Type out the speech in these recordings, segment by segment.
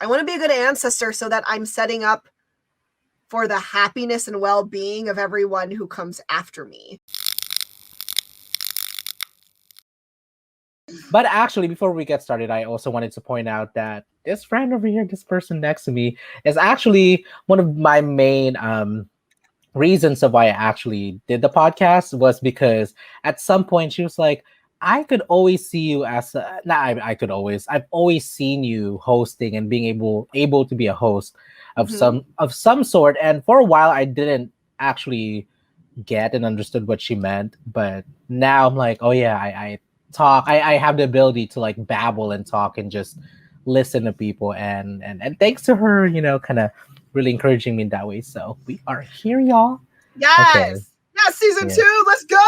I want to be a good ancestor so that I'm setting up for the happiness and well-being of everyone who comes after me. But actually, before we get started, I also wanted to point out that this friend over here, this person next to me, is actually one of my main reasons of why I actually did the podcast was because at some point she was like, I could always see you as I've always seen you hosting and being able to be a host of some sort. And for a while I didn't actually get and understood what she meant, but now I'm like, oh yeah, I talk. I have the ability to like babble and talk and just listen to people, and thanks to her, kind of really encouraging me in that way. So we are here, y'all. Yes. Okay. Yes, season 2. Let's go.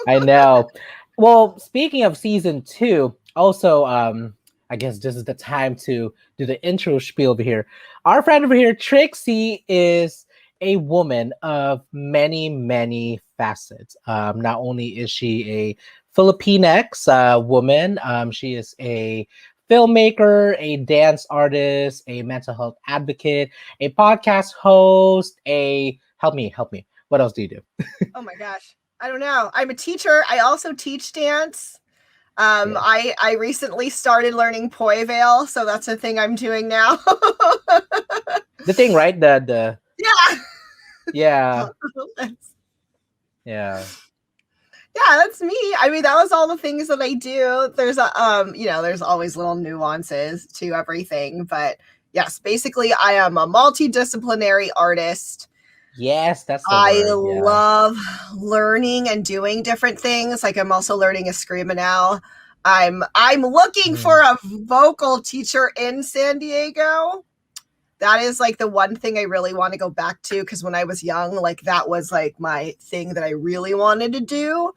I know. Well, speaking of season 2, also, I guess this is the time to do the intro spiel over here. Our friend over here, Trixie, is a woman of many, many facets. Not only is she a Filipinx woman, she is a filmmaker, a dance artist, a mental health advocate, a podcast host, help me. What else do you do? Oh my gosh. I don't know. I'm a teacher. I also teach dance. I recently started learning Poi Veil, so that's a thing I'm doing now. The thing, right? The yeah. Yeah. Yeah. Yeah, that's me. I mean, that was all the things that I do. There's there's always little nuances to everything, but yes, basically I am a multidisciplinary artist. Yes, that's the I word. Yeah. love learning and doing different things. Like I'm also learning Eskrima now. I'm looking for a vocal teacher in San Diego. That is like the one thing I really want to go back to, because when I was young, like that was like my thing that I really wanted to do.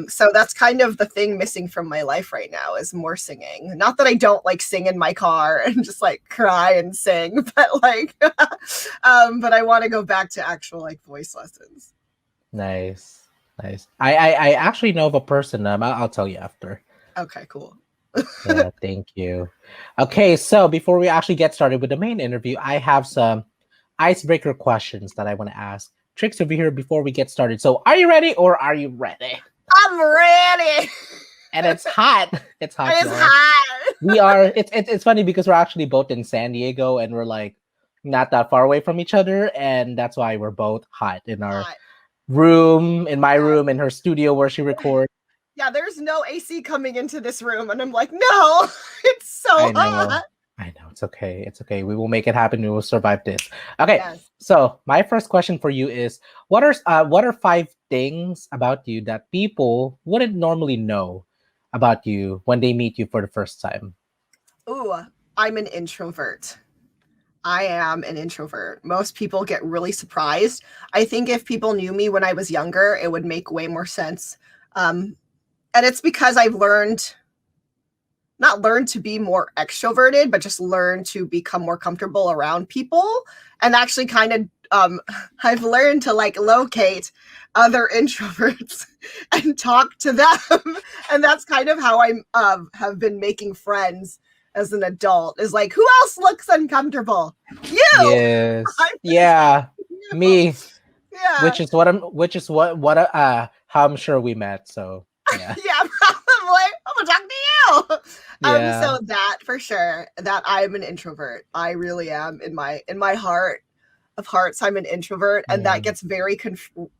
So that's kind of the thing missing from my life right now is more singing. Not that I don't like sing in my car and just like cry and sing, but like but I want to go back to actual like voice lessons. Nice. I actually know of a person. I'll tell you after. Okay, cool. Yeah, thank you. Okay, so before we actually get started with the main interview, I have some icebreaker questions that I want to ask Trix over here before we get started. So are you ready or are you ready? I'm ready. And it's hot. It's hot. It's hot. We are. It's funny because we're actually both in San Diego and we're like not that far away from each other, and that's why we're both hot in our room, in my room, in her studio where she records. Yeah, there's no AC coming into this room, and I'm like, no, it's so hot. I know. It's okay. It's okay. We will make it happen. We will survive this. Okay. Yes. So my first question for you is, what are 5 things about you that people wouldn't normally know about you when they meet you for the first time? Ooh, I'm an introvert. I am an introvert. Most people get really surprised. I think if people knew me when I was younger, it would make way more sense. And it's because I've not learned to be more extroverted, but just learned to become more comfortable around people. And actually kind of, I've learned to like locate other introverts and talk to them. And that's kind of how I have been making friends as an adult, is like, who else looks uncomfortable? You. Yes. Yeah. You. Me. Yeah. Which is how I'm sure we met. So yeah. Yeah, probably. I'm gonna talk to you. Yeah. So that for sure, that I'm an introvert. I really am in my heart of hearts. I'm an introvert, and that gets very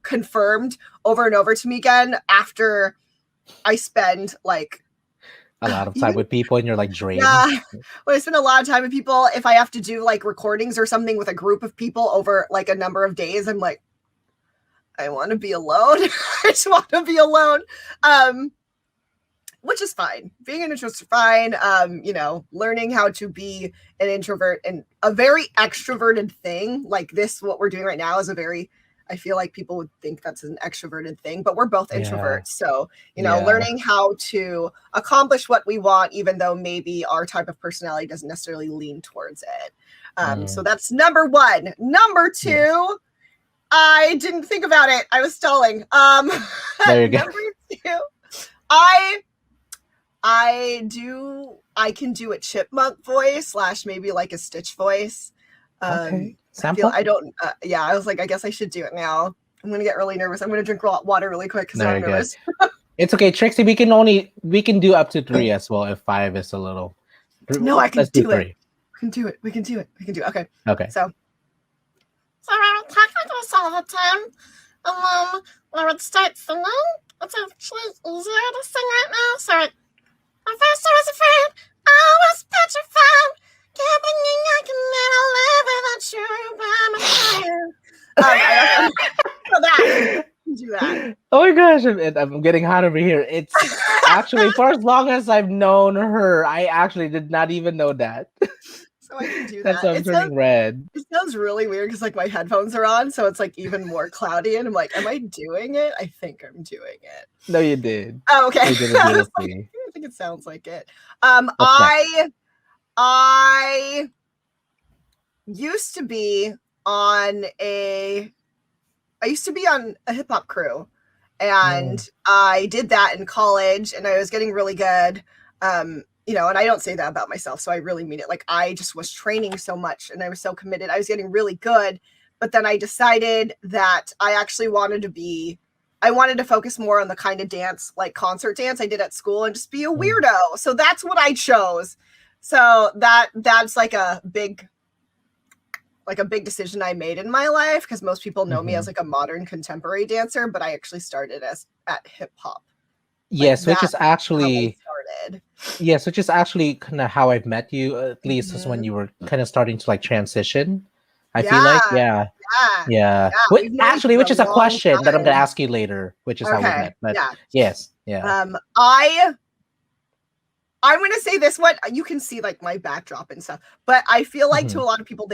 confirmed over and over to me again after I spend like a lot of time with people and you're like drained. Yeah. When I spend a lot of time with people, if I have to do like recordings or something with a group of people over like a number of days, I'm like, I want to be alone. I just want to be alone. Which is fine. Being an introvert is fine. Learning how to be an introvert and a very extroverted thing like this, what we're doing right now, is I feel like people would think that's an extroverted thing, but we're both introverts. So, learning how to accomplish what we want, even though maybe our type of personality doesn't necessarily lean towards it. So that's number 1. Number 2, I didn't think about it. I was stalling. There you go. Number 2, I do I can do a chipmunk voice / maybe like a Stitch voice. Okay. Sample? I was like, I guess I should do it now. I'm going to get really nervous. I'm going to drink water really quick because I'm nervous. It's okay, Trixie. We can do up to 3 as well if 5 is a little. No, I can do 3. it. We can do it. Okay. Okay. So I would practice all the time. And then I would start singing. It's actually easier to sing right now. So at first I was afraid. I was petrified. Kept thinking I can never live without you by my side. So that. Do that. Oh my gosh, I'm getting hot over here. It's actually, for as long as I've known her, I actually did not even know that. So I can do That's that. why I'm turning red. It sounds really weird because like my headphones are on, so it's like even more cloudy, and I'm like, am I doing it? I think I'm doing it. No, you did. Oh, okay. You did it beautifully. I think it sounds like it. I used to be on a hip hop crew, and I did that in college, and I was getting really good. And I don't say that about myself, so I really mean it. Like, I just was training so much, and I was so committed. I was getting really good, but then I decided that I actually wanted to focus more on the kind of dance, like concert dance I did at school, and just be a weirdo. So that's what I chose. So that's like a big decision I made in my life, because most people know me as like a modern contemporary dancer, but I actually started at hip hop. Yes, which is actually kind of how I've met you. At least is when you were kind of starting to like transition. I feel like, yeah. Which is a question that I'm gonna ask you later, which is how we met. But yes. I'm gonna say this one. You can see like my backdrop and stuff, but I feel like to a lot of people,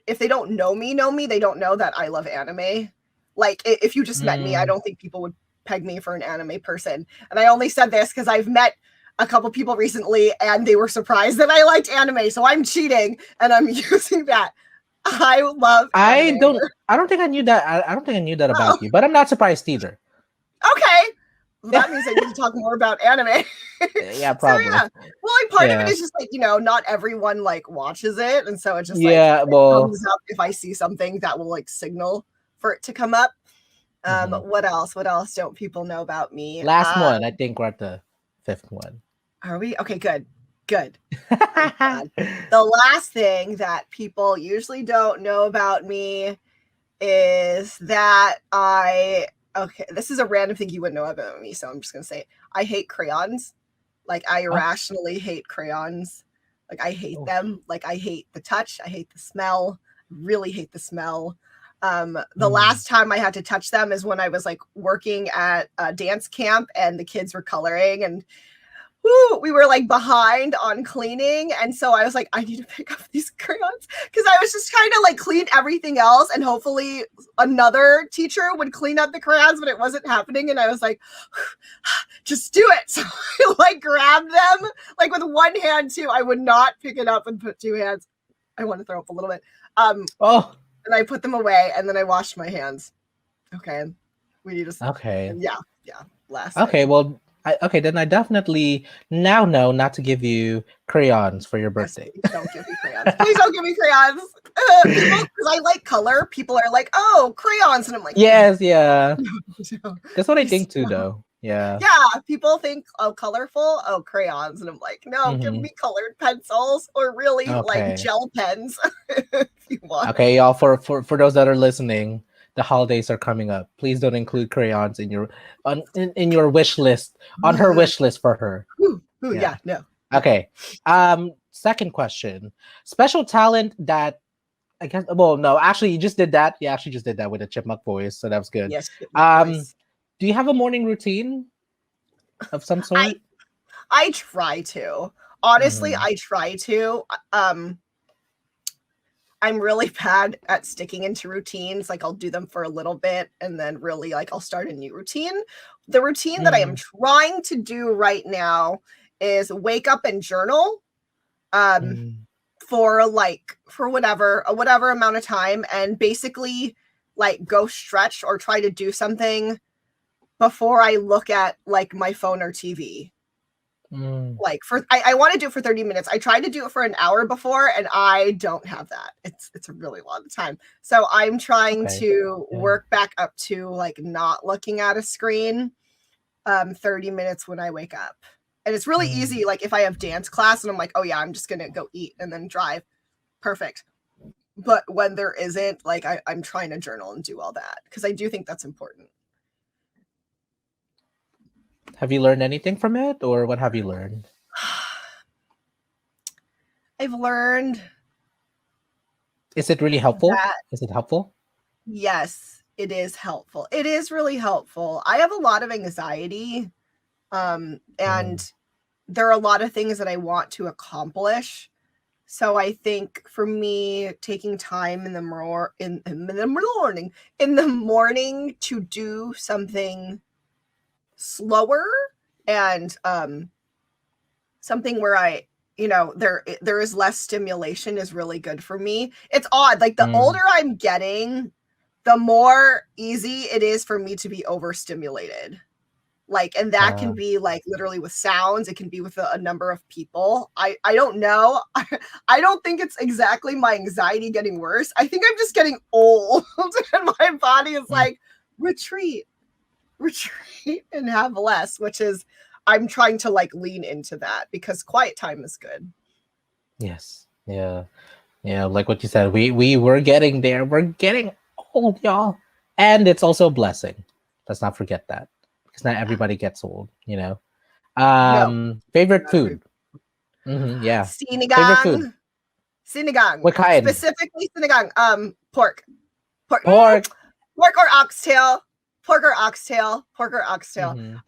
if they don't know me, they don't know that I love anime. Like, if you just met me, I don't think people would peg me for an anime person. And I only said this because I've met a couple people recently and they were surprised that I liked anime. So I'm cheating and I'm using that. I love anime. I don't think I knew that. I don't think I knew that about you, but I'm not surprised either. Okay. Well, that means I need to talk more about anime. Yeah, probably. So, yeah. Well, like, part of it is just like, not everyone like watches it. And so it just like comes up if I see something that will like signal for it to come up. What else don't people know about me? Last one. I think we're at the 5th one. Are we? Okay, good. The last thing that people usually don't know about me is that this is a random thing you wouldn't know about me, so I'm just gonna say it. I hate crayons. Like, I irrationally hate crayons. Like, I hate them. Like, I hate the touch. I hate the smell. Really hate the smell. The last time I had to touch them is when I was like working at a dance camp and the kids were coloring, and we were like behind on cleaning. And so I was like, I need to pick up these crayons, because I was just trying to like clean everything else, and hopefully another teacher would clean up the crayons, but it wasn't happening. And I was like, just do it. So I like grabbed them like with one hand too. I would not pick it up and put 2 hands. I want to throw up a little bit. And I put them away, and then I washed my hands. Okay. We need to. Okay. Yeah. Last. Okay. Well, then I definitely now know not to give you crayons for your birthday. Yes, don't give me crayons. Please don't give me crayons. Because I like color. People are like, oh, crayons. And I'm like, yes, yeah. That's what I think too, though. Yeah. Yeah. People think, oh, colorful. Oh, crayons. And I'm like, no, give me colored pencils, or really like gel pens if you want. Okay, y'all, for those that are listening, the holidays are coming up. Please don't include crayons in your wish list, on her wish list for her. Yeah, no. Okay. Second question. Special talent that I guess, well, no, actually you just did that. You actually just did that with a chipmunk voice, so that was good. Yes. Do you have a morning routine of some sort? I try to. Honestly, I try to. I'm really bad at sticking into routines. Like, I'll do them for a little bit, and then really like I'll start a new routine. The routine that I am trying to do right now is wake up and journal for whatever amount of time, and basically like go stretch or try to do something before I look at like my phone or TV. Like I want to do it for 30 minutes. I tried to do it for an hour before, and I don't have that. It's a really long time. So I'm trying to work back up to like not looking at a screen 30 minutes when I wake up. And it's really easy. Like if I have dance class and I'm like, oh yeah, I'm just gonna go eat and then drive. Perfect. But when there isn't, like I'm trying to journal and do all that because I do think that's important. Have you learned anything from it, or what have you learned? I've learned. Is it really helpful? Is it helpful? Yes, it is helpful. It is really helpful. I have a lot of anxiety, and there are a lot of things that I want to accomplish. So I think for me, taking time in the morning to do something slower and something where I, there is less stimulation is really good for me. It's odd. Like the older I'm getting, the more easy it is for me to be overstimulated. Like, and that can be like literally with sounds. It can be with a number of people. I don't know. I don't think it's exactly my anxiety getting worse. I think I'm just getting old and my body is like, retreat and have less, which is, I'm trying to like lean into that because quiet time is good. Yes. Yeah. Yeah. Like what you said, we were getting there. We're getting old, y'all. And it's also a blessing. Let's not forget that. Because not everybody gets old, No, favorite food? Yeah. Sinigang. Favorite food? Sinigang. What kind? Specifically sinigang. Pork. Pork or oxtail. Pork or oxtail.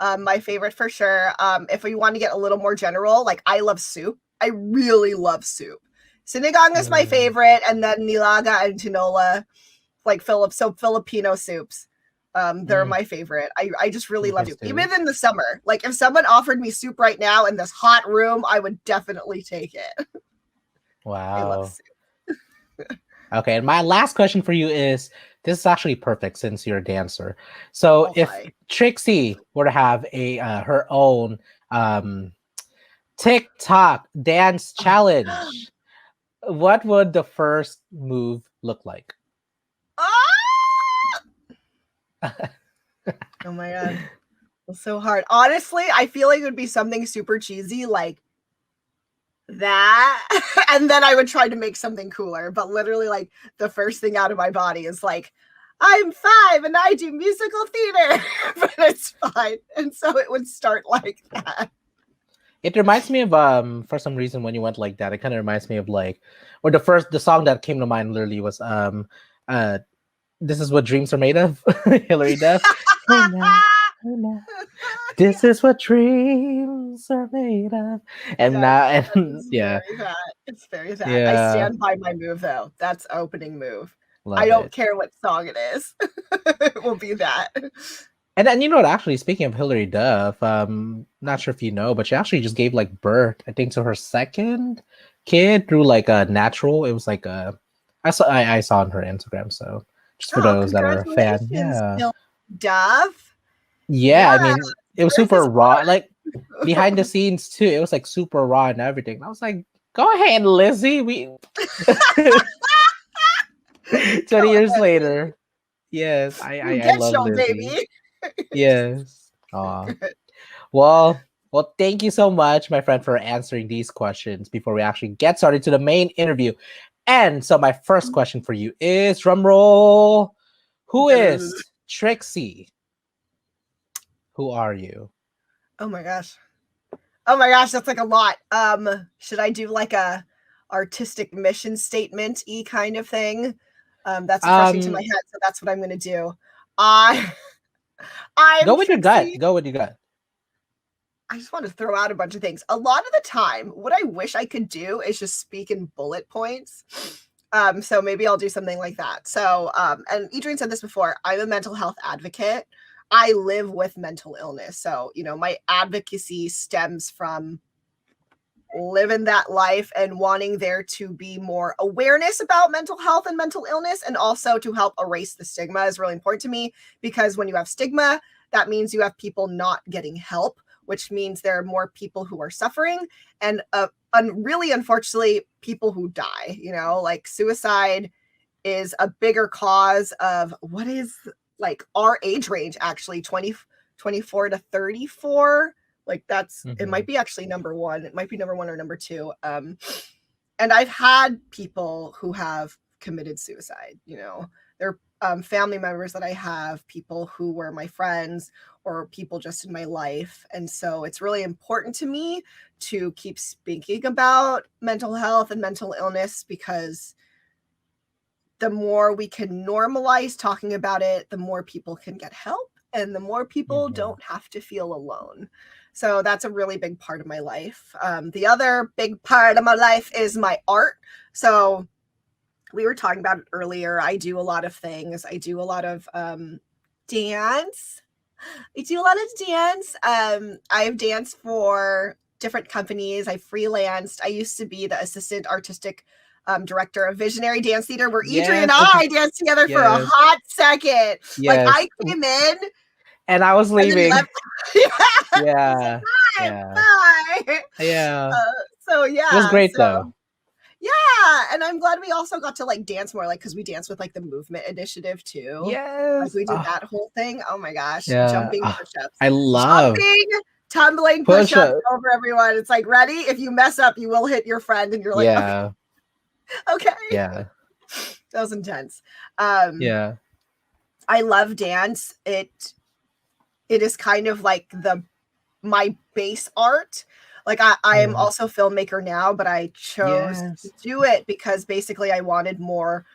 My favorite for sure. If you want to get a little more general, like I love soup. I really love soup. Sinigang is my favorite, and then nilaga and tinola, like Filipino soups. They're my favorite. I just really love soup. Even in the summer. Like if someone offered me soup right now in this hot room, I would definitely take it. Wow. I love soup. Okay, and my last question for you is, this is actually perfect since you're a dancer. So if Trixie were to have her own TikTok dance challenge, what would the first move look like? Oh my god, it's so hard. Honestly, I feel like it would be something super cheesy like that, and then I would try to make something cooler. But literally, like the first thing out of my body is like, I'm 5 and I do musical theater, but it's fine. And so it would start like that. It reminds me of for some reason when you went like that, it kind of reminds me of like, or the song that came to mind literally was This Is What Dreams Are Made Of, Hillary Duff. Hey now. This is what dreams are made of. And yes, now, and yeah. It's very that. Yeah. I stand by my move though. That's opening move. Love I don't care what song it is. It will be that. And then, you know what, actually, speaking of Hillary Duff, not sure if you know, but she actually just gave like birth, I think, to her second kid through like a natural. It was like I saw on her Instagram. So just for those that are a fan. Yeah. Duff. Yeah, I mean, it was super raw. Like behind the scenes too, it was like super raw and everything. I was like, go ahead, Lizzie. 20 years later. Yes, I love Lizzie. Baby. Yes. Well, thank you so much, my friend, for answering these questions before we actually get started to the main interview. And so my first question for you is, drum roll, who is Trixie? Who are you? Oh my gosh, that's like a lot. Should I do like a artistic mission statement-y kind of thing? That's rushing to my head, so that's what I'm gonna do. I'm Go with Trixie. Your gut. I just want to throw out a bunch of things. A lot of the time, what I wish I could do is just speak in bullet points. So maybe I'll do something like that. So, and Adrienne said this before, I'm a mental health advocate. I live with mental illness. So, my advocacy stems from living that life and wanting there to be more awareness about mental health and mental illness, and also to help erase the stigma is really important to me, because when you have stigma, that means you have people not getting help, which means there are more people who are suffering, and really, unfortunately, people who die. Like suicide is a bigger cause of what is like our age range, actually 24 to 34. Like that's it might be actually number one. It might be number one or number two. And I've had people who have committed suicide. They're family members that I have, people who were my friends or people just in my life. And so it's really important to me to keep speaking about mental health and mental illness, because the more we can normalize talking about it, the more people can get help and the more people don't have to feel alone. So that's a really big part of my life. The other big part of my life is my art. So we were talking about it earlier. I do a lot of things. I do a lot of dance. I've danced for different companies. I freelanced. I used to be the assistant artistic director of Visionary Dance Theater, where Adrian and I danced together for a hot second. Like I came in and I was leaving. Yeah. Bye. Yeah. So yeah, it was great though. Yeah, and I'm glad we also got to like dance more, like because we danced with like the movement initiative too. Yes, like we did that whole thing. Oh my gosh, yeah. Jumping push-ups. I love jumping, tumbling push-ups over everyone. It's like, ready? If you mess up, you will hit your friend, and you're like, okay. Yeah, that was intense. Yeah, I love dance. It is kind of like my base art. Like I am also a filmmaker now, but I chose to do it because basically I wanted more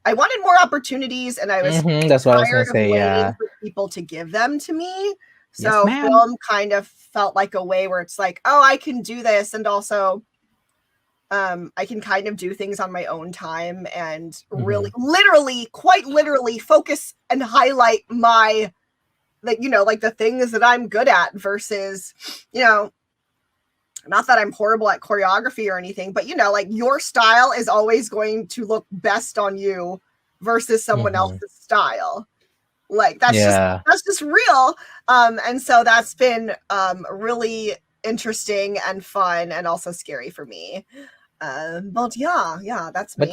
opportunities, and I was that's what I was gonna tired of say. waiting for people to give them to me. So Yes, ma'am. film kind of felt like a way where it's like, oh, I can do this, and also I can kind of do things on my own time and really quite literally focus and highlight my like the things that I'm good at versus, not that I'm horrible at choreography or anything, but like your style is always going to look best on you versus someone else's style. Like that's just real. And so that's been really interesting and fun and also scary for me. But yeah, that's me.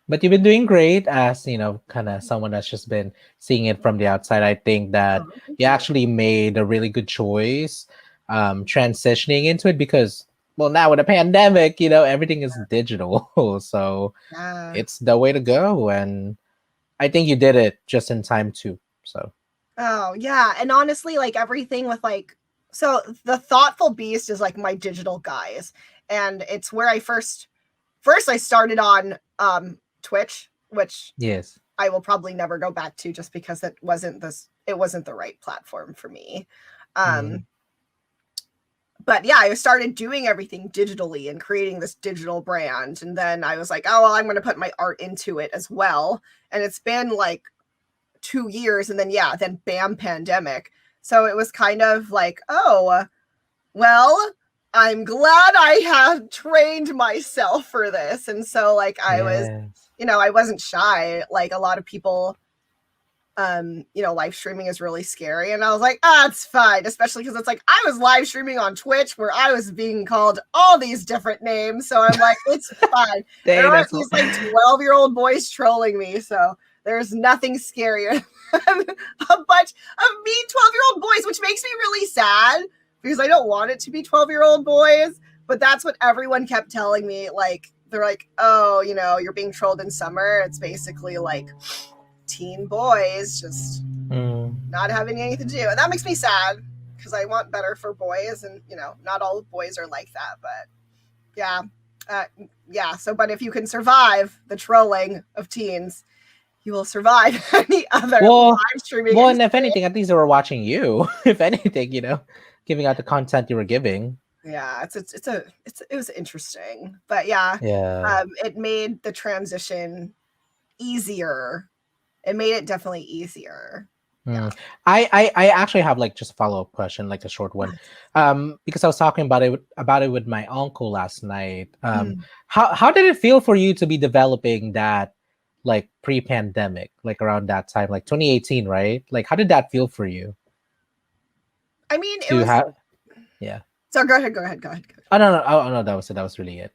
But you've been doing great as, kind of someone that's just been seeing it from the outside. I think that you actually made a really good choice transitioning into it because, well, now with a pandemic, everything is digital. So it's the way to go. And I think you did it just in time too. So. Oh, yeah. And honestly, like everything with so the Thoughtful Beast is like my digital guys. And it's where I first I started on Twitch, which I will probably never go back to just because it wasn't the right platform for me. But yeah, I started doing everything digitally and creating this digital brand. And then I was like, oh, well, I'm going to put my art into it as well. And it's been like 2 years. And then bam, pandemic. So it was kind of like, oh, well, I'm glad I have trained myself for this. And so like I was, I wasn't shy. Like a lot of people, live streaming is really scary. And I was like, it's fine. Especially because it's like, I was live streaming on Twitch where I was being called all these different names. So I'm like, it's fine. There aren't these like 12-year-old boys trolling me. So there's nothing scarier than a bunch of mean 12-year-old boys, which makes me really sad because I don't want it to be 12-year-old boys. But that's what everyone kept telling me. Like, they're like, oh, you're being trolled in summer. It's basically like teen boys just not having anything to do. And that makes me sad because I want better for boys. And, not all boys are like that. But yeah. So, but if you can survive the trolling of teens, you will survive any other live streaming. Well, and if anything, at least they were watching you. If anything, giving out the content you were giving. Yeah, it was interesting, but it made the transition easier. It made it definitely easier. Yeah. I actually have like just a follow-up question, like a short one, because I was talking about it with my uncle last night. How did it feel for you to be developing that, like pre-pandemic, like around that time, like 2018, right? Like, how did that feel for you? I mean, it to was. have. Yeah. So go ahead. Oh no, no, oh no, that was it. That was really it.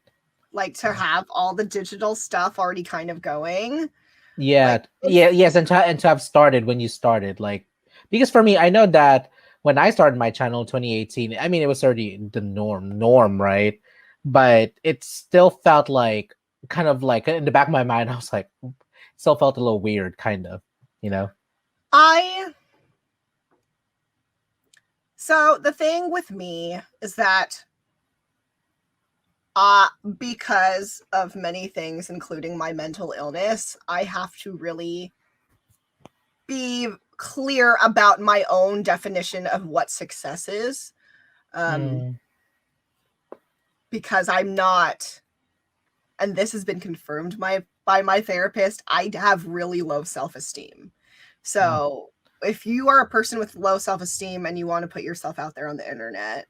Like to have all the digital stuff already kind of going. Yeah, Like, yes, and to have started when you started, like, because for me, I know that when I started my channel in 2018, I mean, it was already the norm, right? But it still felt like, kind of like in the back of my mind, I was like, still felt a little weird, kind of, you know. So the thing with me is that because of many things, including my mental illness, I have to really be clear about my own definition of what success is. Because I'm not, and this has been confirmed by my therapist, I have really low self-esteem. So if you are a person with low self-esteem and you want to put yourself out there on the internet,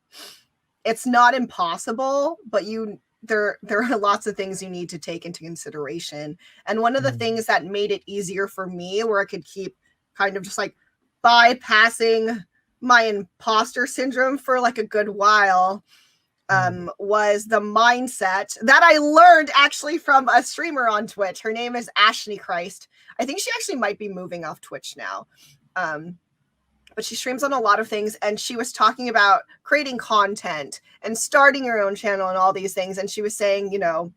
it's not impossible, but there are lots of things you need to take into consideration. And one of the things that made it easier for me, where I could keep kind of just like bypassing my imposter syndrome for like a good while, was the mindset that I learned actually from a streamer on Twitch. Her name is Ashley Christ. I think she actually might be moving off Twitch now. But she streams on a lot of things, and she was talking about creating content and starting your own channel and all these things. And she was saying, you know,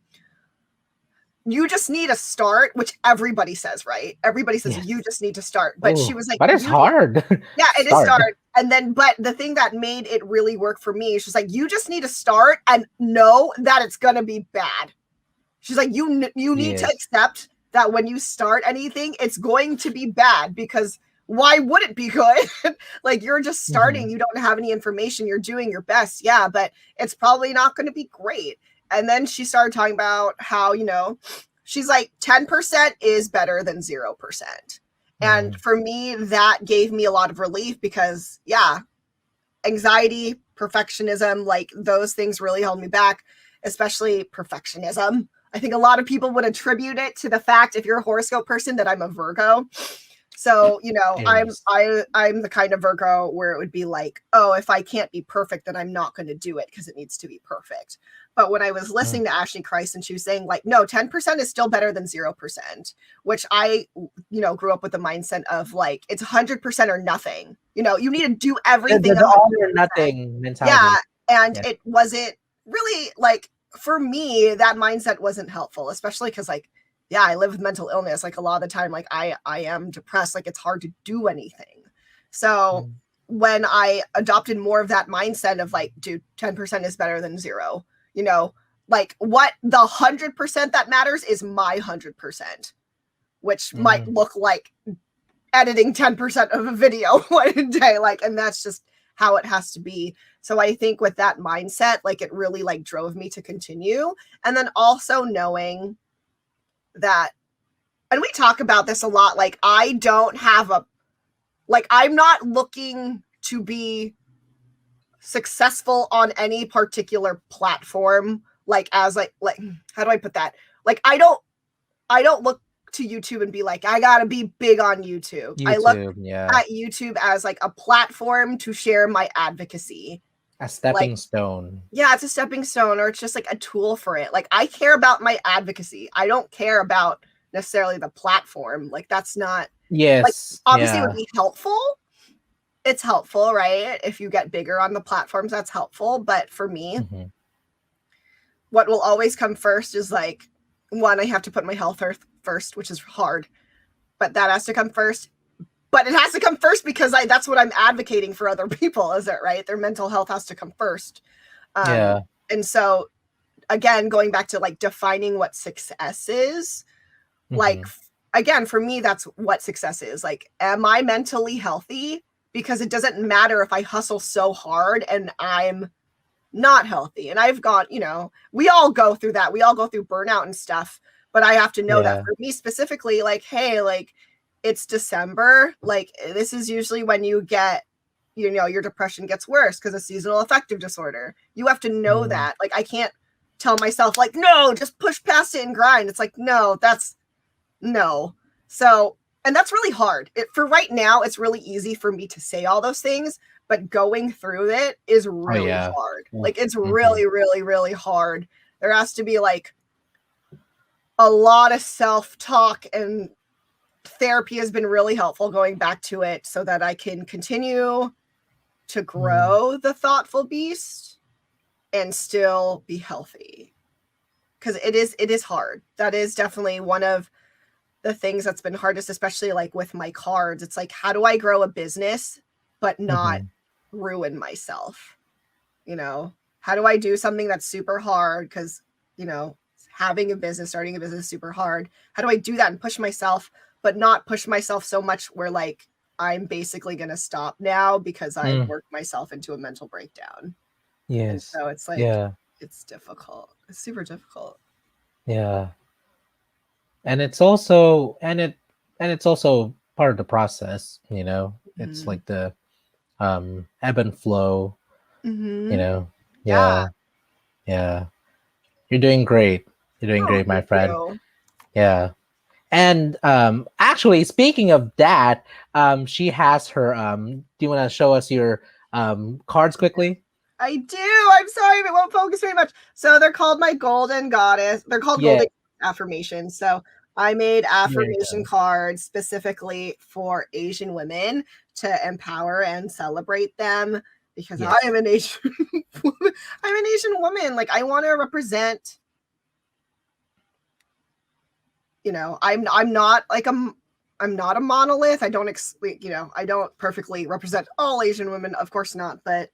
you just need to start, which everybody says, right? Everybody says you just need to start. But she was like, but it's hard. Yeah, it is hard. And then, but the thing that made it really work for me, she's like, you just need to start and know that it's going to be bad. She's like, you need to accept that when you start anything, it's going to be bad, because why would it be good? Like, you're just starting. You don't have any information. You're doing your best. Yeah, but it's probably not going to be great. And then she started talking about how, you know, she's like, 10% is better than 0%. And for me, that gave me a lot of relief, because anxiety, perfectionism, like those things really held me back, especially perfectionism. I think a lot of people would attribute it to the fact, if you're a horoscope person, that I'm a Virgo. So, you know, I'm the kind of Virgo where it would be like, oh, if I can't be perfect, then I'm not going to do it because it needs to be perfect. But when I was listening to Ashley Christ, and she was saying like, no, 10% is still better than 0%, which I, you know, grew up with the mindset of like, it's 100% or nothing. You know, you need to do everything. The all or nothing mentality. Yeah. And it wasn't really like, for me, that mindset wasn't helpful, especially because like, yeah, I live with mental illness. Like a lot of the time, like I am depressed. Like it's hard to do anything. So when I adopted more of that mindset of like, dude, 10% is better than 0, you know, like what the 100% that matters is my 100%, which might look like editing 10% of a video one day. Like, and that's just how it has to be. So I think with that mindset, like it really like drove me to continue. And then also knowing that, and we talk about this a lot, like I don't have I'm not looking to be successful on any particular platform, like as like how do I put that, like I don't look to YouTube and be like, I gotta be big on YouTube. I look at YouTube as like a platform to share my advocacy, a stepping stone. Yeah, it's a stepping stone, or it's just like a tool for it. Like I care about my advocacy. I don't care about necessarily the platform. Like that's not, like obviously it would be helpful. It's helpful, right? If you get bigger on the platforms, that's helpful. But for me, what will always come first is like, one, I have to put my health first, which is hard, but that has to come first. But it has to come first because that's what I'm advocating for other people, is it right? Their mental health has to come first. And so again, going back to like defining what success is, like, again, for me, that's what success is. Like, am I mentally healthy? Because it doesn't matter if I hustle so hard and I'm not healthy. And I've got, you know, we all go through that. We all go through burnout and stuff. But I have to know that for me specifically, like, hey, like, it's December. Like, this is usually when you get, you know, your depression gets worse because of seasonal affective disorder. You have to know that. Like, I can't tell myself, like, no, just push past it and grind. It's like, no. So, and that's really hard. For right now, it's really easy for me to say all those things. but going through it is really hard. Like, it's really, really, really hard. There has to be like a lot of self-talk, and therapy has been really helpful going back to it so that I can continue to grow the thoughtful beast and still be healthy. Because it is hard. That is definitely one of the things that's been hardest, especially like with my cards. It's like, how do I grow a business but not ruin myself? You know, how do I do something that's super hard? Because, you know, having a business, starting a business is super hard. How do I do that and push myself, but not push myself so much where like I'm basically going to stop now because I've worked myself into a mental breakdown? Yes. And so it's like, it's difficult. It's super difficult. Yeah. And it's also it's also part of the process, you know. It's like the ebb and flow, you know. Yeah. You're doing great. You're doing great, my friend. Yeah. And actually, speaking of that, she has her do you want to show us your cards quickly? I do. I'm sorry if it won't focus very much. So they're called my golden goddess. They're called golden affirmations. So I made affirmation cards specifically for Asian women to empower and celebrate them, because I am an Asian woman. I'm an Asian woman. Like, I want to represent, you know, I'm not like I'm not a monolith. I don't I don't perfectly represent all Asian women, of course not, but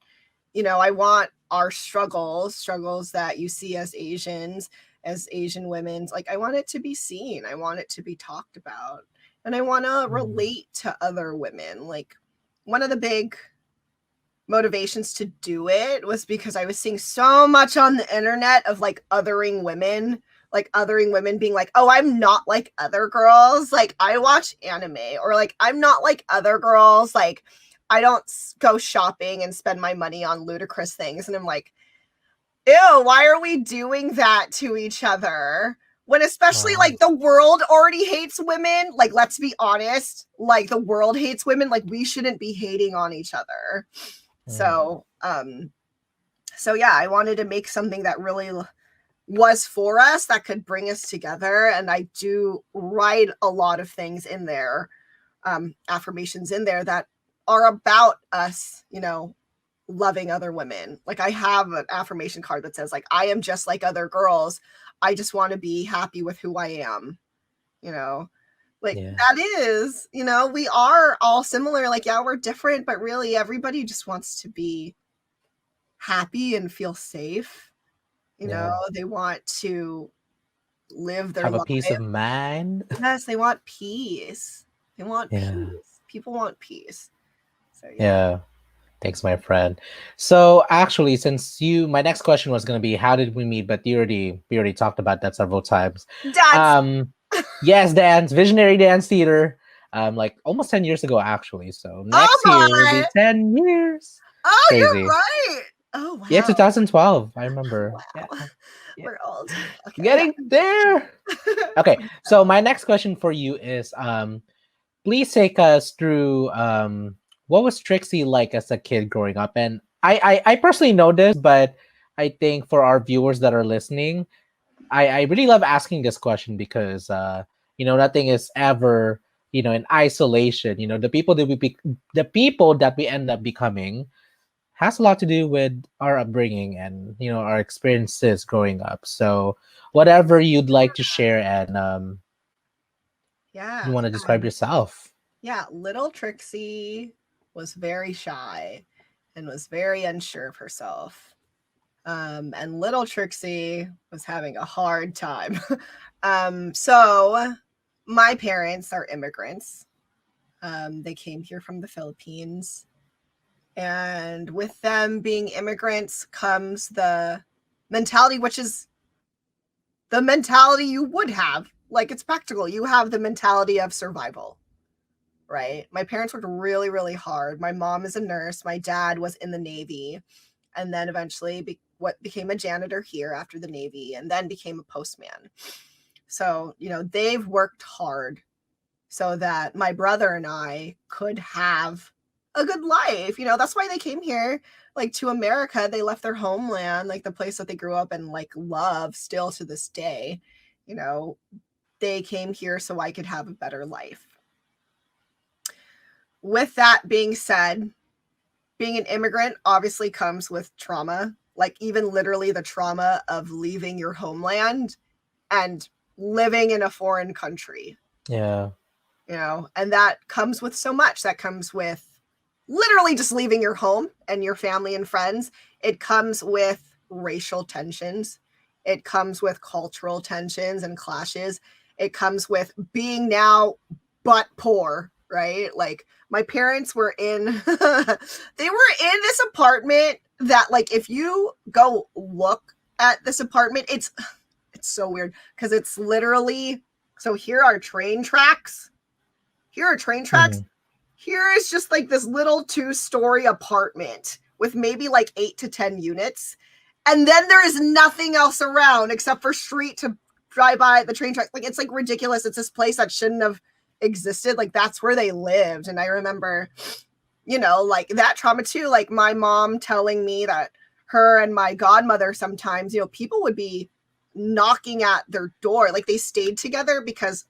you know, I want our struggles that you see as Asians, as Asian women, like, I want it to be seen. I want it to be talked about. And I want to relate to other women. Like, one of the big motivations to do it was because I was seeing so much on the internet of like othering women being like, oh, I'm not like other girls. Like, I watch anime, or like, I'm not like other girls. Like, I don't go shopping and spend my money on ludicrous things. And I'm like, ew, why are we doing that to each other? When especially like the world already hates women. Like, let's be honest, like the world hates women. Like, we shouldn't be hating on each other. So yeah, I wanted to make something that really was for us, that could bring us together. And I do write a lot of things in there, affirmations in there that are about us, you know, loving other women. Like, I have an affirmation card that says like, I am just like other girls. I just want to be happy with who I am, you know. Like, that is, you know, we are all similar. Like, yeah, we're different, but really everybody just wants to be happy and feel safe. You know, they want to live their life. Have a peace of mind. Yes, they want peace. They want peace. People want peace. So yeah. Thanks, my friend. So actually, since my next question was going to be, how did we meet? But we already talked about that several times. Yes, dance, visionary dance theater. Like almost 10 years ago, actually. So next year will be 10 years. Oh, crazy. You're right. Oh, wow. Yeah, 2012. I remember. Wow. We're old. Okay, Getting there. Okay, so my next question for you is, please take us through what was Trixie like as a kid growing up? And I personally know this, but I think for our viewers that are listening, I really love asking this question because you know, nothing is ever, you know, in isolation. You know, the people that we end up becoming has a lot to do with our upbringing and, you know, our experiences growing up. So whatever you'd like to share, and you want to describe yourself. Yeah, little Trixie was very shy and was very unsure of herself. And little Trixie was having a hard time. So my parents are immigrants. They came here from the Philippines. And with them being immigrants comes the mentality, which is the mentality you would have. Like, it's practical. You have the mentality of survival, right? My parents worked really, really hard. My mom is a nurse. My dad was in the Navy, and then eventually became a janitor here after the Navy, and then became a postman. So, you know, they've worked hard so that my brother and I could have a good life. You know, that's why they came here, like, to America. They left their homeland, like the place that they grew up and like love still to this day. You know, they came here so I could have a better life. With that being said, being an immigrant obviously comes with trauma, like even literally the trauma of leaving your homeland and living in a foreign country. Yeah. You know, and that comes with so much. That comes with literally just leaving your home and your family and friends. It comes with racial tensions. It comes with cultural tensions and clashes. It comes with being now but poor, right? Like my parents were in they were in this apartment that, like, if you go look at this apartment, it's so weird because it's literally, so here are train tracks. Here are train tracks. Here is just like this little 2-story apartment with maybe like 8 to 10 units. And then there is nothing else around except for street to drive by the train tracks. Like, it's like ridiculous. It's this place that shouldn't have existed. Like, that's where they lived. And I remember, you know, like that trauma too. Like my mom telling me that her and my godmother sometimes, you know, people would be knocking at their door. Like they stayed together because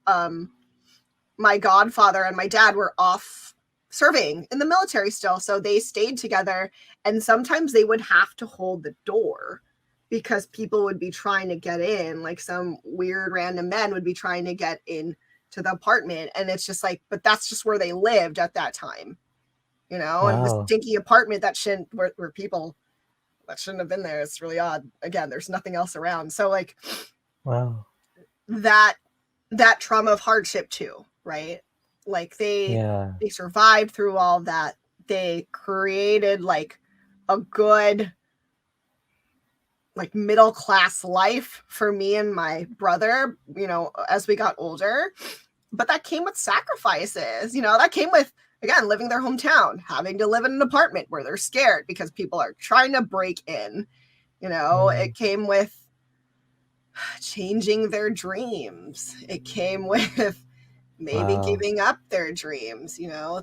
my godfather and my dad were off serving in the military still. So they stayed together, and sometimes they would have to hold the door because people would be trying to get in. Like some weird random men would be trying to get in to the apartment. And it's just like, but that's just where they lived at that time, you know, and this dinky apartment that shouldn't, where people that shouldn't have been there. It's really odd. Again, there's nothing else around. So like, wow, that trauma of hardship too, right? Like they survived through all that. They created like a good, like middle class life for me and my brother, you know, as we got older. But that came with sacrifices, you know, that came with, again, living their hometown, having to live in an apartment where they're scared because people are trying to break in, you know. It came with changing their dreams. It came with maybe giving up their dreams, you know.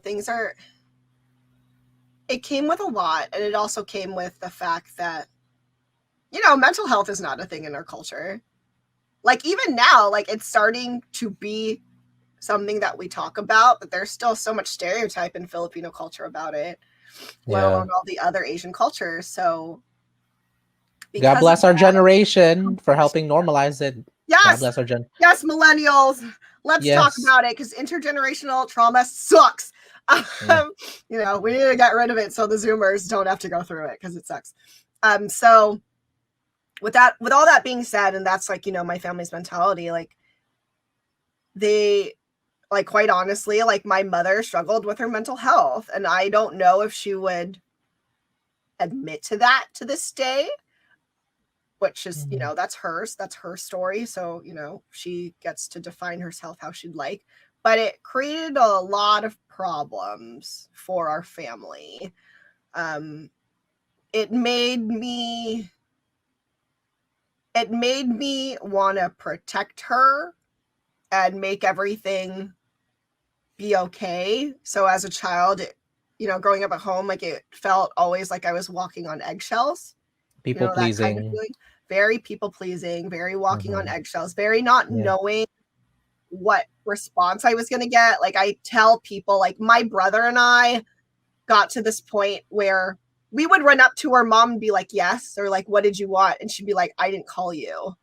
It came with a lot. And it also came with the fact that, you know, mental health is not a thing in our culture. Like even now, like it's starting to be something that we talk about, but there's still so much stereotype in Filipino culture about it, let alone all the other Asian cultures. So God bless our generation for helping normalize it. Yes. God bless our yes, millennials. Let's talk about it, because intergenerational trauma sucks. You know, we need to get rid of it so the Zoomers don't have to go through it, because it sucks. So with all that being said, and that's like, you know, my family's mentality, like they, like, quite honestly, like my mother struggled with her mental health, and I don't know if she would admit to that to this day, which is, you know, that's her story. So, you know, she gets to define herself how she'd like, but it created a lot of problems for our family. It made me want to protect her and make everything be okay. So as a child, you know, growing up at home, like it felt always like I was walking on eggshells. People pleasing. Kind of very people pleasing, very walking on eggshells, very not knowing what response I was going to get. Like I tell people, like my brother and I got to this point where we would run up to our mom and be like, yes, or like, what did you want? And she'd be like, I didn't call you.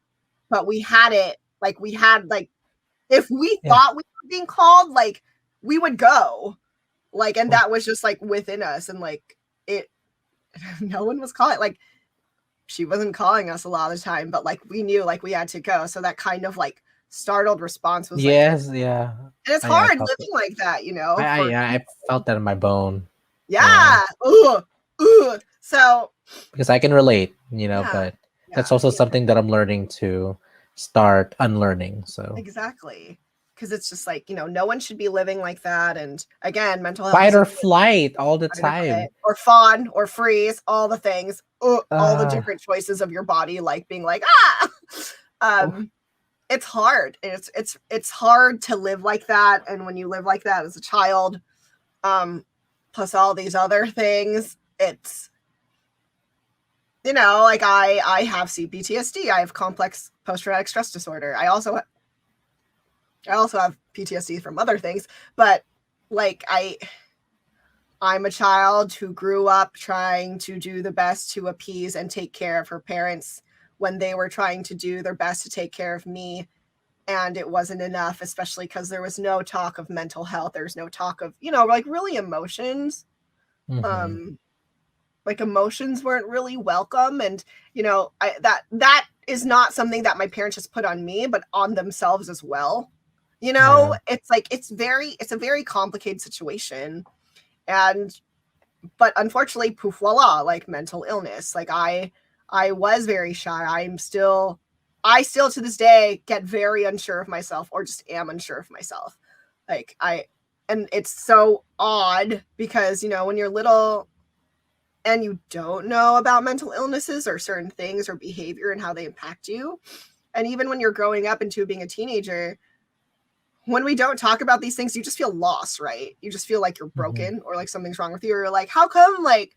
But we had it, like we had, like, if we thought we were being called, like we would go, like, and that was just like within us. And like it, no one was calling, like she wasn't calling us a lot of the time, but like we knew like we had to go. So that kind of like startled response was like, and it's hard living like that, you know. I felt that in my bone. So because I can relate, you know, but that's also something that I'm learning to start unlearning. So exactly, because it's just like, you know, no one should be living like that. And again, mental health, fight or flight all the time, or fawn or freeze, all the things, all the different choices of your body, like being like it's hard. It's hard to live like that. And when you live like that as a child, plus all these other things, it's, you know, like I have CPTSD. I have complex post-traumatic stress disorder. I also have PTSD from other things, but like I'm a child who grew up trying to do the best to appease and take care of her parents when they were trying to do their best to take care of me. And it wasn't enough, especially because there was no talk of mental health. There's no talk of, you know, like really emotions. Like emotions weren't really welcome. And, you know, that is not something that my parents just put on me, but on themselves as well. You know, it's like, it's a very complicated situation. And, but unfortunately, poof, voila, like mental illness. Like I was very shy. I still to this day get very unsure of myself, or just am unsure of myself. Like and it's so odd because, you know, when you're little and you don't know about mental illnesses or certain things or behavior and how they impact you. And even when you're growing up into being a teenager, when we don't talk about these things, you just feel lost, right? You just feel like you're broken or like something's wrong with you. Or you're like, how come, like,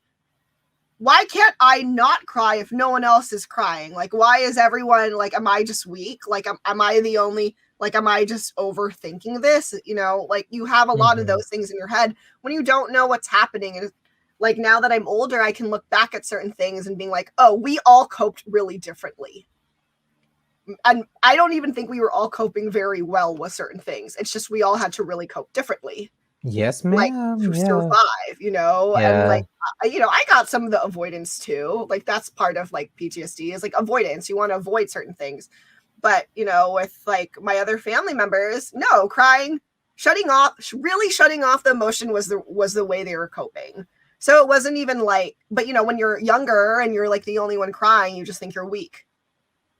why can't I not cry if no one else is crying? Like, why is everyone like, am I just weak? Like, am I the only, like, am I just overthinking this? You know, like you have a lot of those things in your head when you don't know what's happening. And like, now that I'm older, I can look back at certain things and being like, oh, we all coped really differently. And I don't even think we were all coping very well with certain things. It's just we all had to really cope differently. Yes, ma'am. Like to survive, you know, and like, you know, I got some of the avoidance too. Like that's part of like PTSD is like avoidance. You want to avoid certain things. But, you know, with like my other family members, no, crying, really shutting off the emotion was the way they were coping. So it wasn't even like, but you know, when you're younger and you're like the only one crying, you just think you're weak.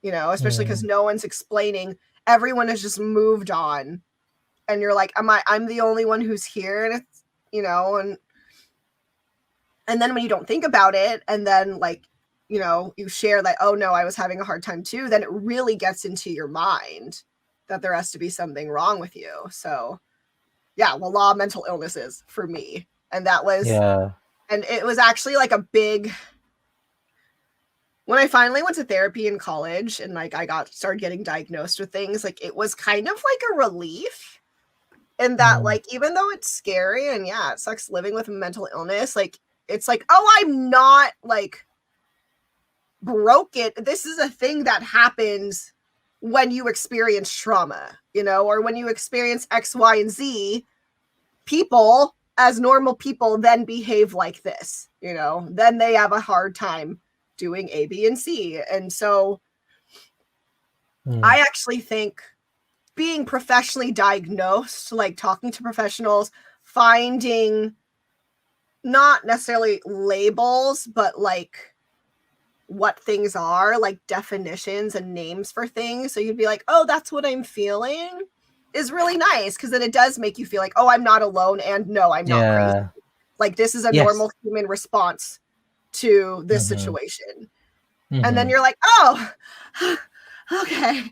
You know, especially because no one's explaining. Everyone has just moved on. And you're like, I'm the only one who's here. And it's, you know, and then when you don't think about it, and then like, you know, you share like, oh no, I was having a hard time too, then it really gets into your mind that there has to be something wrong with you. So yeah, well, law mental illnesses for me. And that was, and it was actually like a big, when I finally went to therapy in college and like I started getting diagnosed with things, like it was kind of like a relief in that like, even though it's scary and yeah, it sucks living with a mental illness, like it's like, oh, I'm not like broken. This is a thing that happens when you experience trauma, you know, or when you experience X, Y, and Z. People as normal people then behave like this, you know, then they have a hard time doing A, B, and C. And so I actually think being professionally diagnosed, like talking to professionals, finding not necessarily labels, but like what things are, like definitions and names for things. So you'd be like, oh, that's what I'm feeling, is really nice. Because then it does make you feel like, oh, I'm not alone. And no, I'm not crazy. Like this is a normal human response to this situation. And then you're like, oh, okay.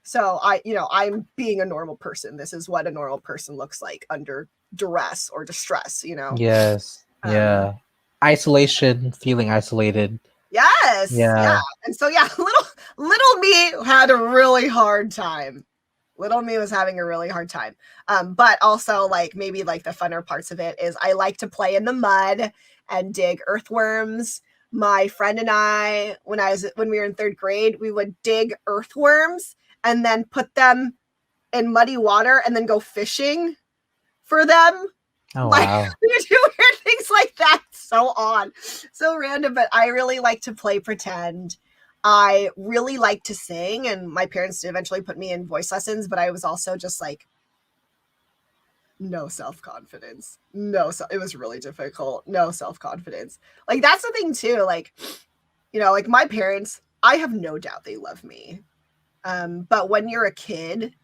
So I'm being a normal person. This is what a normal person looks like under duress or distress, you know? Yes. Isolation, feeling isolated. Yes. Yeah. And so, yeah, little me had a really hard time. Little me was having a really hard time. But also like maybe like the funner parts of it is I like to play in the mud and dig earthworms. My friend and I, when we were in third grade, we would dig earthworms and then put them in muddy water and then go fishing for them. Oh, like, wow. We do weird things like that. So odd, so random, but I really like to play pretend. I really like to sing, and my parents did eventually put me in voice lessons, but I was also just like, no self-confidence. It was really difficult. No self-confidence. Like, that's the thing too. Like, you know, like my parents, I have no doubt they love me. But when you're a kid,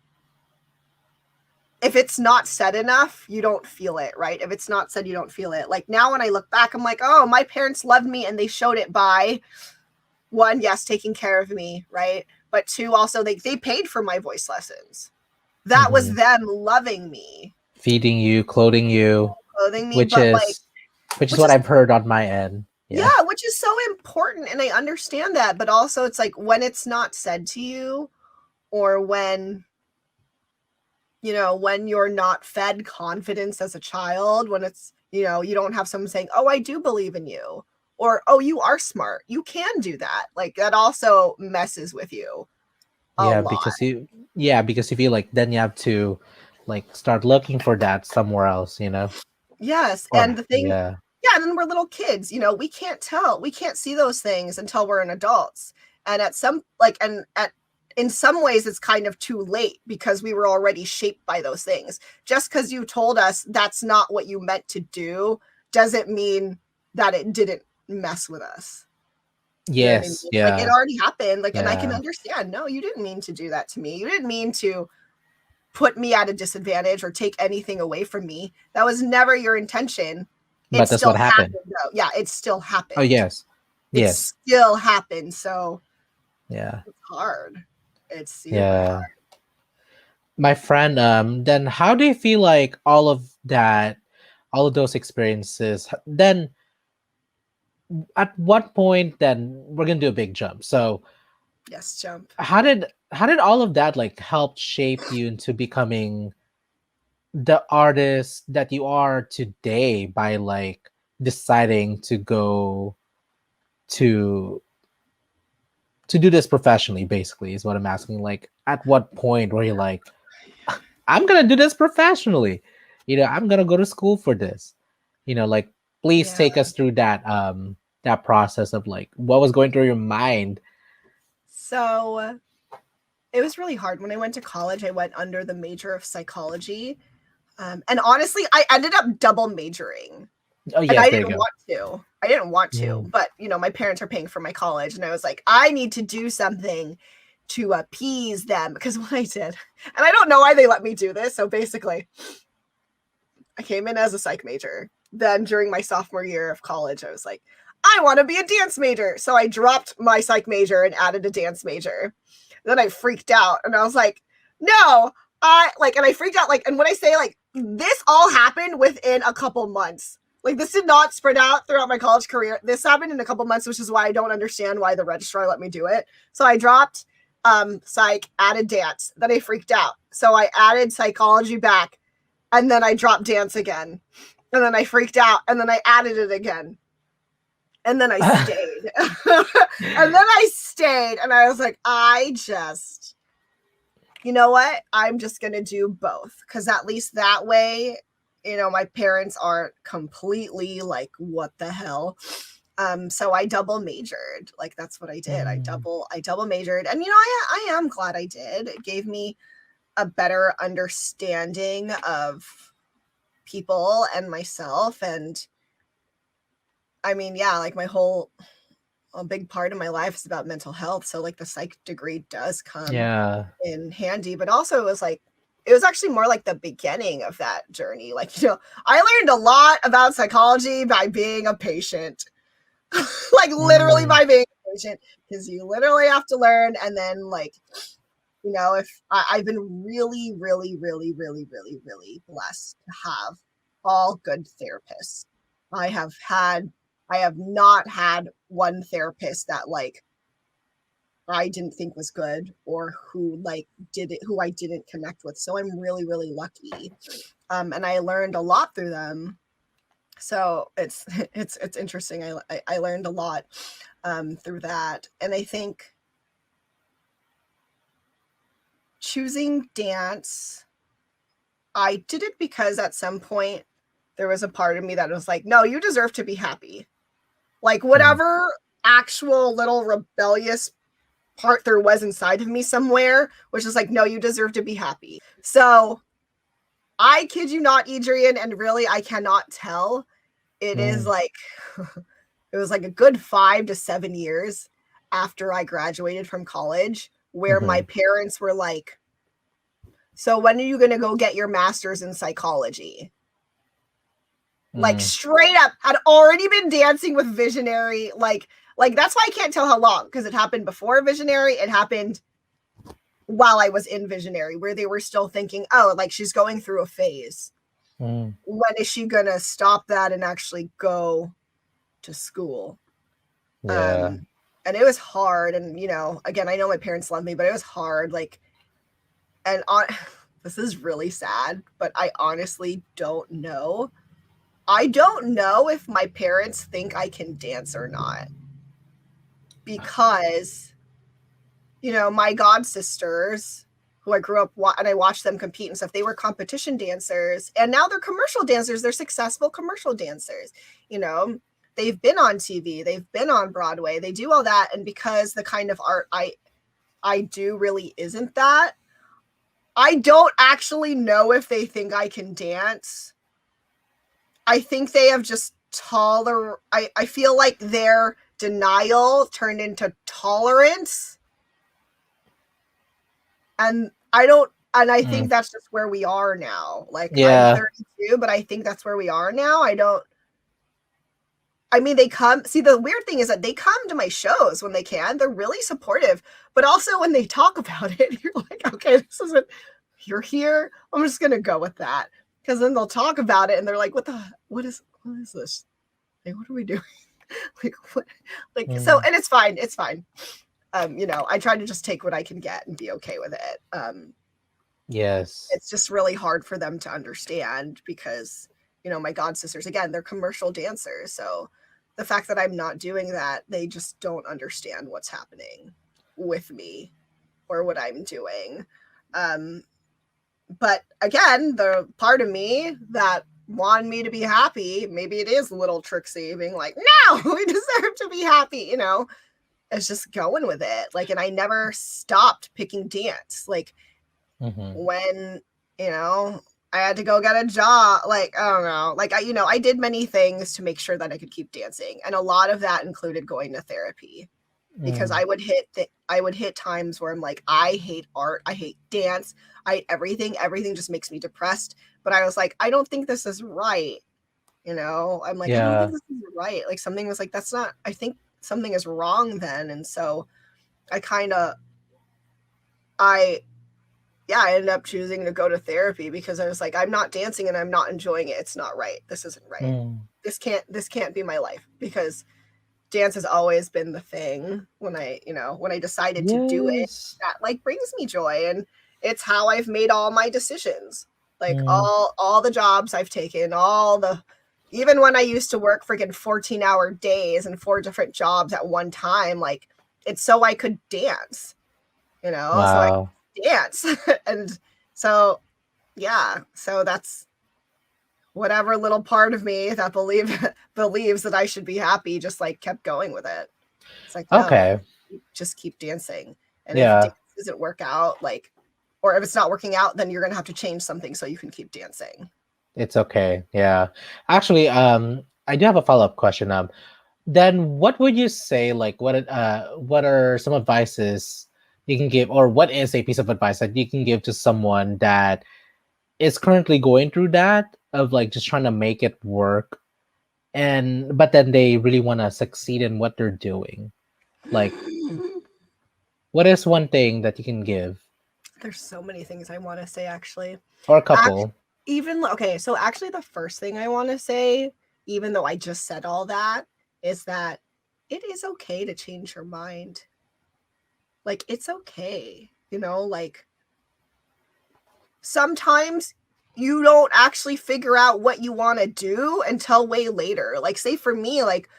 if it's not said enough, you don't feel it, right? If it's not said, you don't feel it. Like now when I look back, I'm like, oh, my parents loved me and they showed it by, one, yes, taking care of me, right? But two, also they paid for my voice lessons. That was them loving me. Feeding you, clothing you. clothing me, which but like, is what I've heard on my end. Yeah, which is so important, and I understand that, but also it's like when it's not said to you, or when when you're not fed confidence as a child, when it's you don't have someone saying, "Oh, I do believe in you," or "Oh, you are smart, you can do that," like that also messes with you a lot. Because if you like, then you have to like start looking for that somewhere else, Yes, and or the thing, and then we're little kids, we can't tell, we can't see those things until we're an adults, and at some like and at in some ways it's kind of too late because we were already shaped by those things. Just because you told us that's not what you meant to do doesn't mean that it didn't mess with us. You know what I mean? Yes, Like it yeah, already happened, like, and I can understand, no, you didn't mean to do that to me, you didn't mean to put me at a disadvantage or take anything away from me. That was never your intention. It but that's still what happened. happened, though. Yeah, it still happened. Oh yes, It yes, still happened. So yeah, it's hard. It's super yeah. hard. My friend, then how do you feel like all of that, all of those experiences? Then, at what point? Then we're gonna do a big jump. So, Yes, jump. how did all of that like help shape you into becoming the artist that you are today by like deciding to go to do this professionally, basically is what I'm asking. Like at what point were you like, I'm gonna do this professionally, I'm gonna go to school for this, like please Yeah. take us through that process of like what was going through your mind. So it was really hard. When I went to college, I went under the major of psychology. And honestly, I ended up double majoring. Oh And yes, I there you didn't go. want to. I didn't want to, Mm. but my parents are paying for my college, and I was like, I need to do something to appease them, because what I did, and I don't know why they let me do this. So basically, I came in as a psych major. Then during my sophomore year of college, I was like, I want to be a dance major. So I dropped my psych major and added a dance major. Then I freaked out and I was like, no, and I freaked out. Like, and when I say like, this all happened within a couple months. Like, this did not spread out throughout my college career. This happened in a couple months, which is why I don't understand why the registrar let me do it. So I dropped psych, added dance. Then I freaked out. So I added psychology back, and then I dropped dance again. And then I freaked out, and then I added it again. And then I stayed. And then I stayed, and I was like, you know what? I'm just going to do both, because at least that way, my parents aren't completely like, what the hell? So I double majored. Like, that's what I did. I double majored. And, I am glad I did. It gave me a better understanding of people and myself. And I mean, yeah, like a big part of my life is about mental health. So like the psych degree does come in handy, but also it was actually more like the beginning of that journey. Like, I learned a lot about psychology by being a patient, like literally by being a patient, because you literally have to learn. And then like, if I've been really, really, really, really, really, really blessed to have all good therapists. I have not had one therapist that like I didn't think was good, or who like who I didn't connect with. So I'm really, really lucky. And I learned a lot through them. So it's interesting. I learned a lot through that. And I think choosing dance, I did it because at some point there was a part of me that was like, no, you deserve to be happy. Like whatever actual little rebellious part there was inside of me somewhere, which is like, no, you deserve to be happy. So I kid you not, Adrian, and really I cannot tell. It is like, it was like a good 5 to 7 years after I graduated from college where my parents were like, so when are you going to go get your master's in psychology? Like straight up, had already been dancing with Visionary. Like that's why I can't tell how long, because it happened before Visionary. It happened while I was in Visionary, where they were still thinking, oh, like she's going through a phase. when is she gonna stop that and actually go to school? Yeah. And it was hard. And again, I know my parents love me, but it was hard. Like, and this is really sad, but I honestly don't know. I don't know if my parents think I can dance or not, because my god sisters, who I grew up and I watched them compete and stuff, they were competition dancers, and now they're commercial dancers. They're successful commercial dancers. They've been on TV, they've been on Broadway, they do all that. And because the kind of art I do really isn't that, I don't actually know if they think I can dance. I think they have just I feel like their denial turned into tolerance. And I think that's just where we are now. Like, I'm 32, but I think that's where we are now. They come, see, the weird thing is that they come to my shows when they can. They're really supportive, but also when they talk about it, you're like, okay, you're here, I'm just going to go with that. Because then they'll talk about it and they're like, what is this? Like, what are we doing? Like, what? Like, so, and it's fine. It's fine. I try to just take what I can get and be okay with it. Yes. It's just really hard for them to understand because, my god sisters, again, they're commercial dancers. So the fact that I'm not doing that, they just don't understand what's happening with me or what I'm doing. But again, the part of me that wanted me to be happy, maybe it is little Trixie being like, no, we deserve to be happy, it's just going with it. Like, and I never stopped picking dance. Like, when, I had to go get a job, like, I don't know, like, I did many things to make sure that I could keep dancing. And a lot of that included going to therapy, because I would hit times where I'm like, I hate art, I hate dance, I hate everything just makes me depressed. But I was like, I don't think this is right. I'm like, I don't think this is right. Like, something was like, that's not, I think something is wrong then. And so I ended up choosing to go to therapy, because I was like, I'm not dancing and I'm not enjoying it. It's not right. This isn't right. This can't be my life, because dance has always been the thing when I decided to do it, that like brings me joy. And it's how I've made all my decisions. Like all the jobs I've taken, even when I used to work freaking 14-hour days and 4 different jobs at one time, like, it's so I could dance, so I could dance. And so, yeah, so that's whatever little part of me that believes that I should be happy, just like kept going with it. It's like, no, just keep dancing. And if dance doesn't work out, like, or if it's not working out, then you're going to have to change something so you can keep dancing. It's okay. Yeah. Actually, I do have a follow-up question. Then what would you say, like, what are some advices you can give, or what is a piece of advice that you can give to someone that is currently going through that, of like just trying to make it work, but then they really want to succeed in what they're doing? Like, what is one thing that you can give? There's so many things I want to say, actually. Or a couple. So actually the first thing I want to say, even though I just said all that, is that it is okay to change your mind. Like, it's okay, like, sometimes you don't actually figure out what you want to do until way later. Like, say for me, like,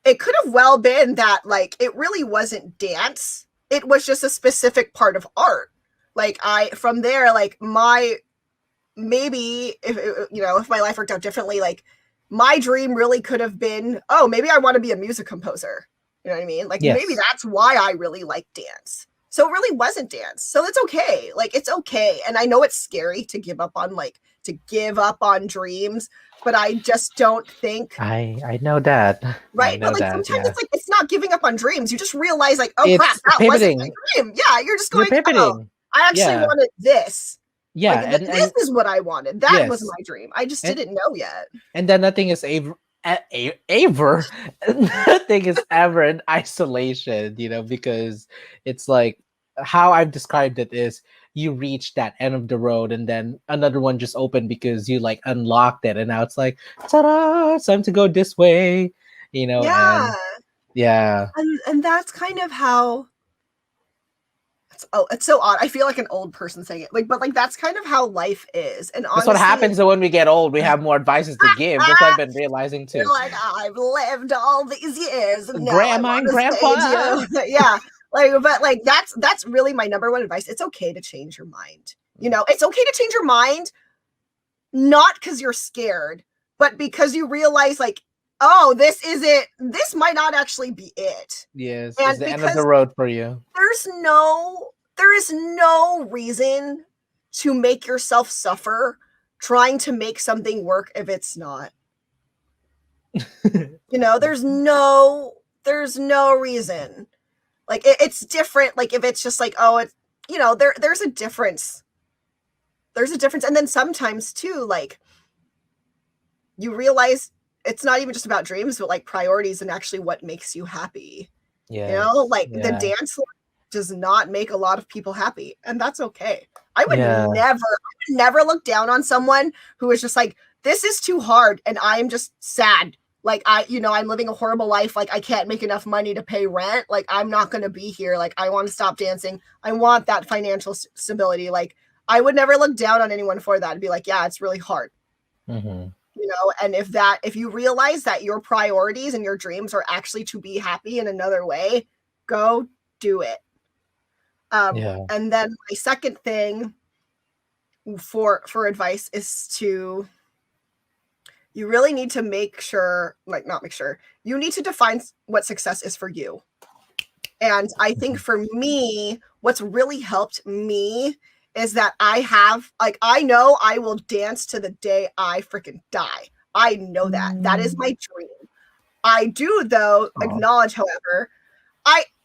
it could have well been that, like, it really wasn't dance. It was just a specific part of art. Like, from there, like, maybe if my life worked out differently, like, my dream really could have been, oh, maybe I want to be a music composer. You know what I mean? Like, maybe that's why I really like dance. So it really wasn't dance. So it's okay. Like, it's okay. And I know it's scary to give up on dreams, but I just don't think. I know that. Right. But like, sometimes it's like, it's not giving up on dreams. You just realize, like, oh, crap, that wasn't my dream. Yeah. You're just going, oh, I actually wanted this. Yeah. Like, this is what I wanted. That was my dream. I just didn't know yet. And then nothing is nothing is ever in isolation, because it's like, how I've described it is you reach that end of the road and then another one just opened because you like unlocked it and now it's like ta-da, it's time to go this way, Yeah. and yeah. And that's kind of how it's so odd. I feel like an old person saying it. Like, but like that's kind of how life is. And That's what honestly, happens when we get old. We have more advices to give. That's what I've been realizing you're too. like, I've lived all these years and now Grandma I and want to grandpa. stage you. Yeah. Like, but like that's really my number one advice. It's okay to change your mind. It's okay to change your mind, not because you're scared, but because you realize like, oh, this might not actually be it. Yes, it's And the end of because the road for you. there is no reason to make yourself suffer trying to make something work if it's not. There's no reason. Like it's different. Like if it's just like, oh, it's there's a difference. There's a difference. And then sometimes too, like you realize it's not even just about dreams, but like priorities and actually what makes you happy. Yeah. Like the dance does not make a lot of people happy, and that's okay. I would Yeah. never look down on someone who is just like, this is too hard and I'm just sad. Like I'm living a horrible life. Like I can't make enough money to pay rent. Like I'm not going to be here. Like I want to stop dancing. I want that financial stability. Like I would never look down on anyone for that and be like, yeah, it's really hard. Mm-hmm. And if you realize that your priorities and your dreams are actually to be happy in another way, go do it. And then my second thing for advice is you really need to you need to define what success is for you. And I think for me, what's really helped me is that I know I will dance to the day I freaking die. I know that. That is my dream. I do, though, acknowledge, however,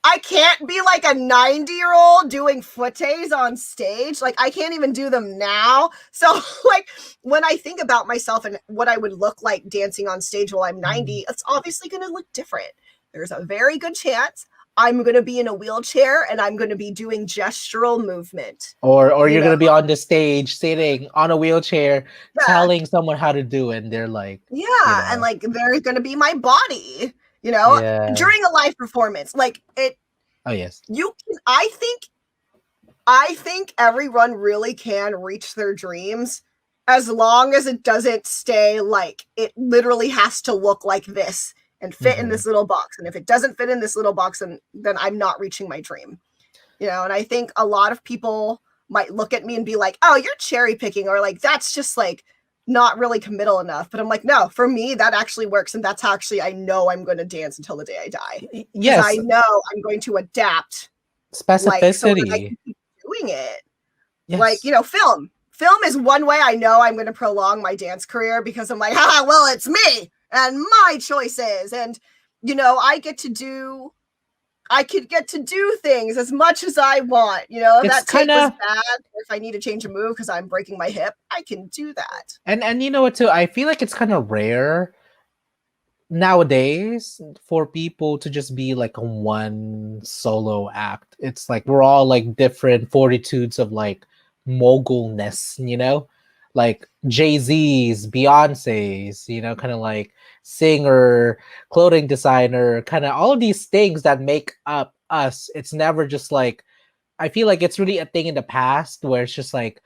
I can't be like a 90-year-old doing footies on stage. Like, I can't even do them now. So, like, when I think about myself and what I would look like dancing on stage while I'm 90, it's obviously going to look different. There's a very good chance I'm going to be in a wheelchair and I'm going to be doing gestural movement. Or you're going to be on the stage sitting on a wheelchair telling someone how to do it. And they're like, and like, there's going to be my body, during a live performance. Like it. Oh, yes. I think everyone really can reach their dreams as long as it doesn't stay like it literally has to look like this and fit in this little box. And if it doesn't fit in this little box, then I'm not reaching my dream. And I think a lot of people might look at me and be like, oh, you're cherry picking, or like, that's just like not really committal enough. But I'm like, no, for me, that actually works. And that's actually, I know I'm going to dance until the day I die. Yes. I know I'm going to adapt. Specificity. So that I can keep doing it. Yes. Like, film is one way I know I'm going to prolong my dance career, because I'm like, well, it's me and my choices. And, I could get to do things as much as I want. That tape was bad. If I need to change a move because I'm breaking my hip, I can do that. And you know what, too? I feel like it's kind of rare nowadays for people to just be like a one solo act. It's like we're all like different fortitudes of like mogulness, like Jay-Z's, Beyonce's, kind of like singer, clothing designer, kind of all of these things that make up us. It's never just like, I feel like it's really a thing in the past where it's just like,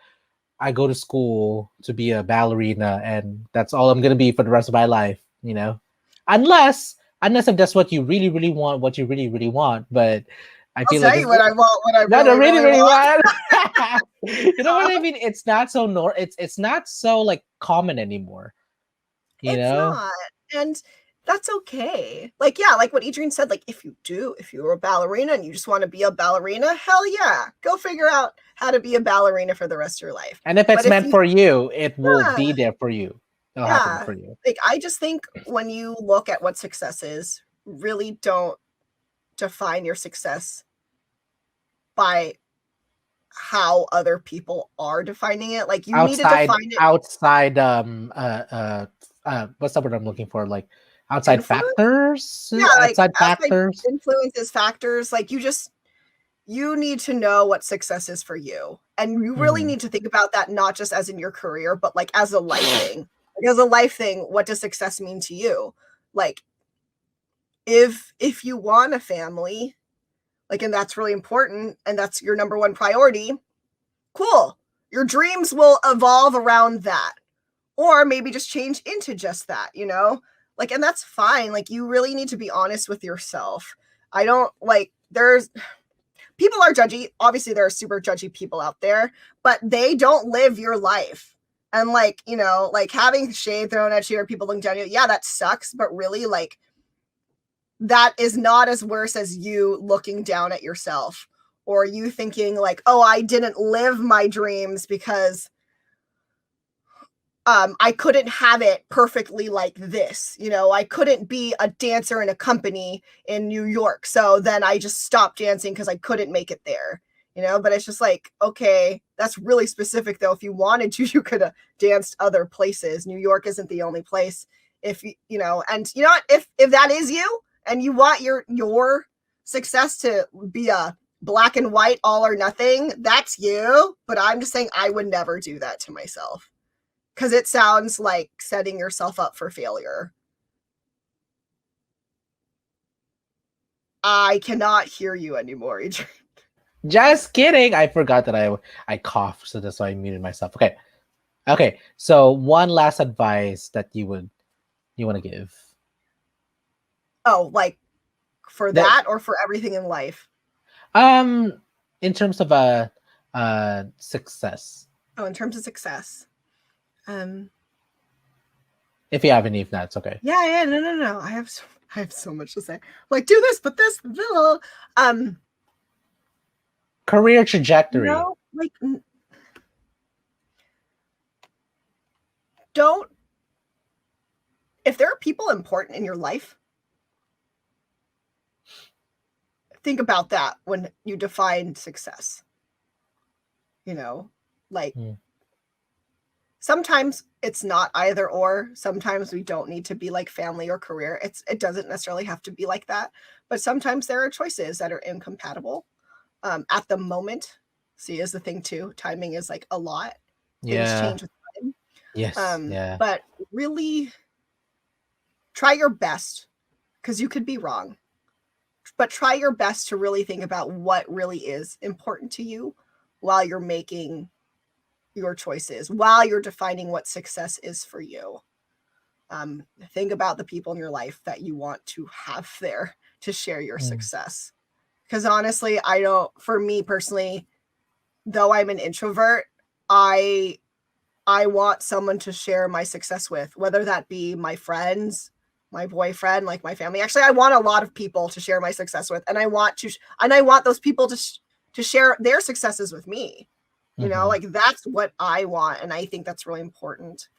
I go to school to be a ballerina and that's all I'm gonna be for the rest of my life, unless if that's what you really, really want, what you really, really want. But I feel like what I want, what I really want. You know what I mean? It's not so it's not so like common anymore. It's not. And that's okay. Like, yeah, like what Adrian said, like if you're a ballerina and you just want to be a ballerina, hell yeah, go figure out how to be a ballerina for the rest of your life. And if it's meant for you, it will be there for you. It'll happen for you. Like, I just think when you look at what success is, really don't define your success by how other people are defining it. Like, you need to define it outside what's the word I'm looking for? Like outside factors? Yeah, outside factors. Influences, factors. Like, you just you need to know what success is for you. And you really need to think about that, not just as in your career, but like as a life thing. Like as a life thing, what does success mean to you? Like if you want a family, like, and that's really important, and that's your number one priority, cool. Your dreams will evolve around that. Or maybe just change into just that, you know? Like, and that's fine. Like, you really need to be honest with yourself. I don't like, there's people are judgy. Obviously, there are super judgy people out there, but they don't live your life. And like, you know, like having shade thrown at you or people looking down at you, yeah, that sucks. But really, like, that is not as worse as you looking down at yourself or you thinking like, oh, I didn't live my dreams because I couldn't have it perfectly like this. You know, I couldn't be a dancer in a company in New York. So then I just stopped dancing because I couldn't make it there. You know, but it's just like, okay, that's really specific though. If you wanted to, you could have danced other places. New York isn't the only place. If you know, and you know what, if that is you and you want your success to be a black and white all or nothing, that's you. But I'm just saying I would never do that to myself. Because it sounds like setting yourself up for failure. I cannot hear you anymore, Adrian. Just kidding. I forgot that I coughed, so that's why I muted myself. Okay. So one last advice that you want to give. Oh, like for that or for everything in life? In terms of success. Oh, in terms of success. If you have any, if not, it's okay. Yeah, no. I have so much to say. Like, do this, but this, career trajectory. You know, like, don't. If there are people important in your life, think about that when you define success. You know, like. Sometimes it's not either or. Sometimes we don't need to be like family or career. It doesn't necessarily have to be like that. But sometimes there are choices that are incompatible at the moment. See, is the thing too. Timing is like a lot. Things change with time. Yes. Yeah. But really try your best, because you could be wrong. But try your best to really think about what really is important to you while you're making your choices, while you're defining what success is for you. Think about the people in your life that you want to have there to share your success. Because honestly, for me personally, though I'm an introvert, I want someone to share my success with, whether that be my friends, my boyfriend, like my family. Actually, I want a lot of people to share my success with, and I want those people to share their successes with me. You know, like that's what I want. And I think that's really important.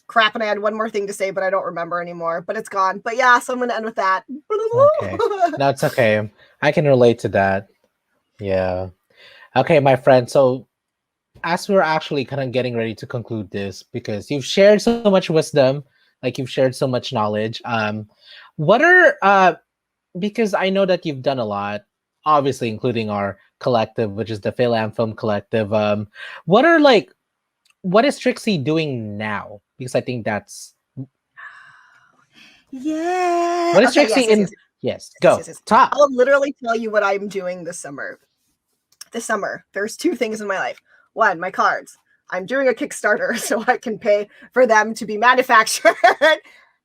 Crap. And I had one more thing to say, but I don't remember anymore, but it's gone. But yeah, so I'm going to end with that. Okay. No, it's okay. I can relate to that. Yeah. Okay, my friend. So as we're actually kind of getting ready to conclude this, because you've shared so much wisdom, like you've shared so much knowledge. What are, because I know that you've done a lot, obviously, including our collective, which is the Philam Film Collective. What is Trixie doing now? Because I think that's What is Trixie Yes, go. Top. I'll literally tell you what I'm doing this summer. This summer, there's two things in my life. One, my cards. I'm doing a Kickstarter so I can pay for them to be manufactured.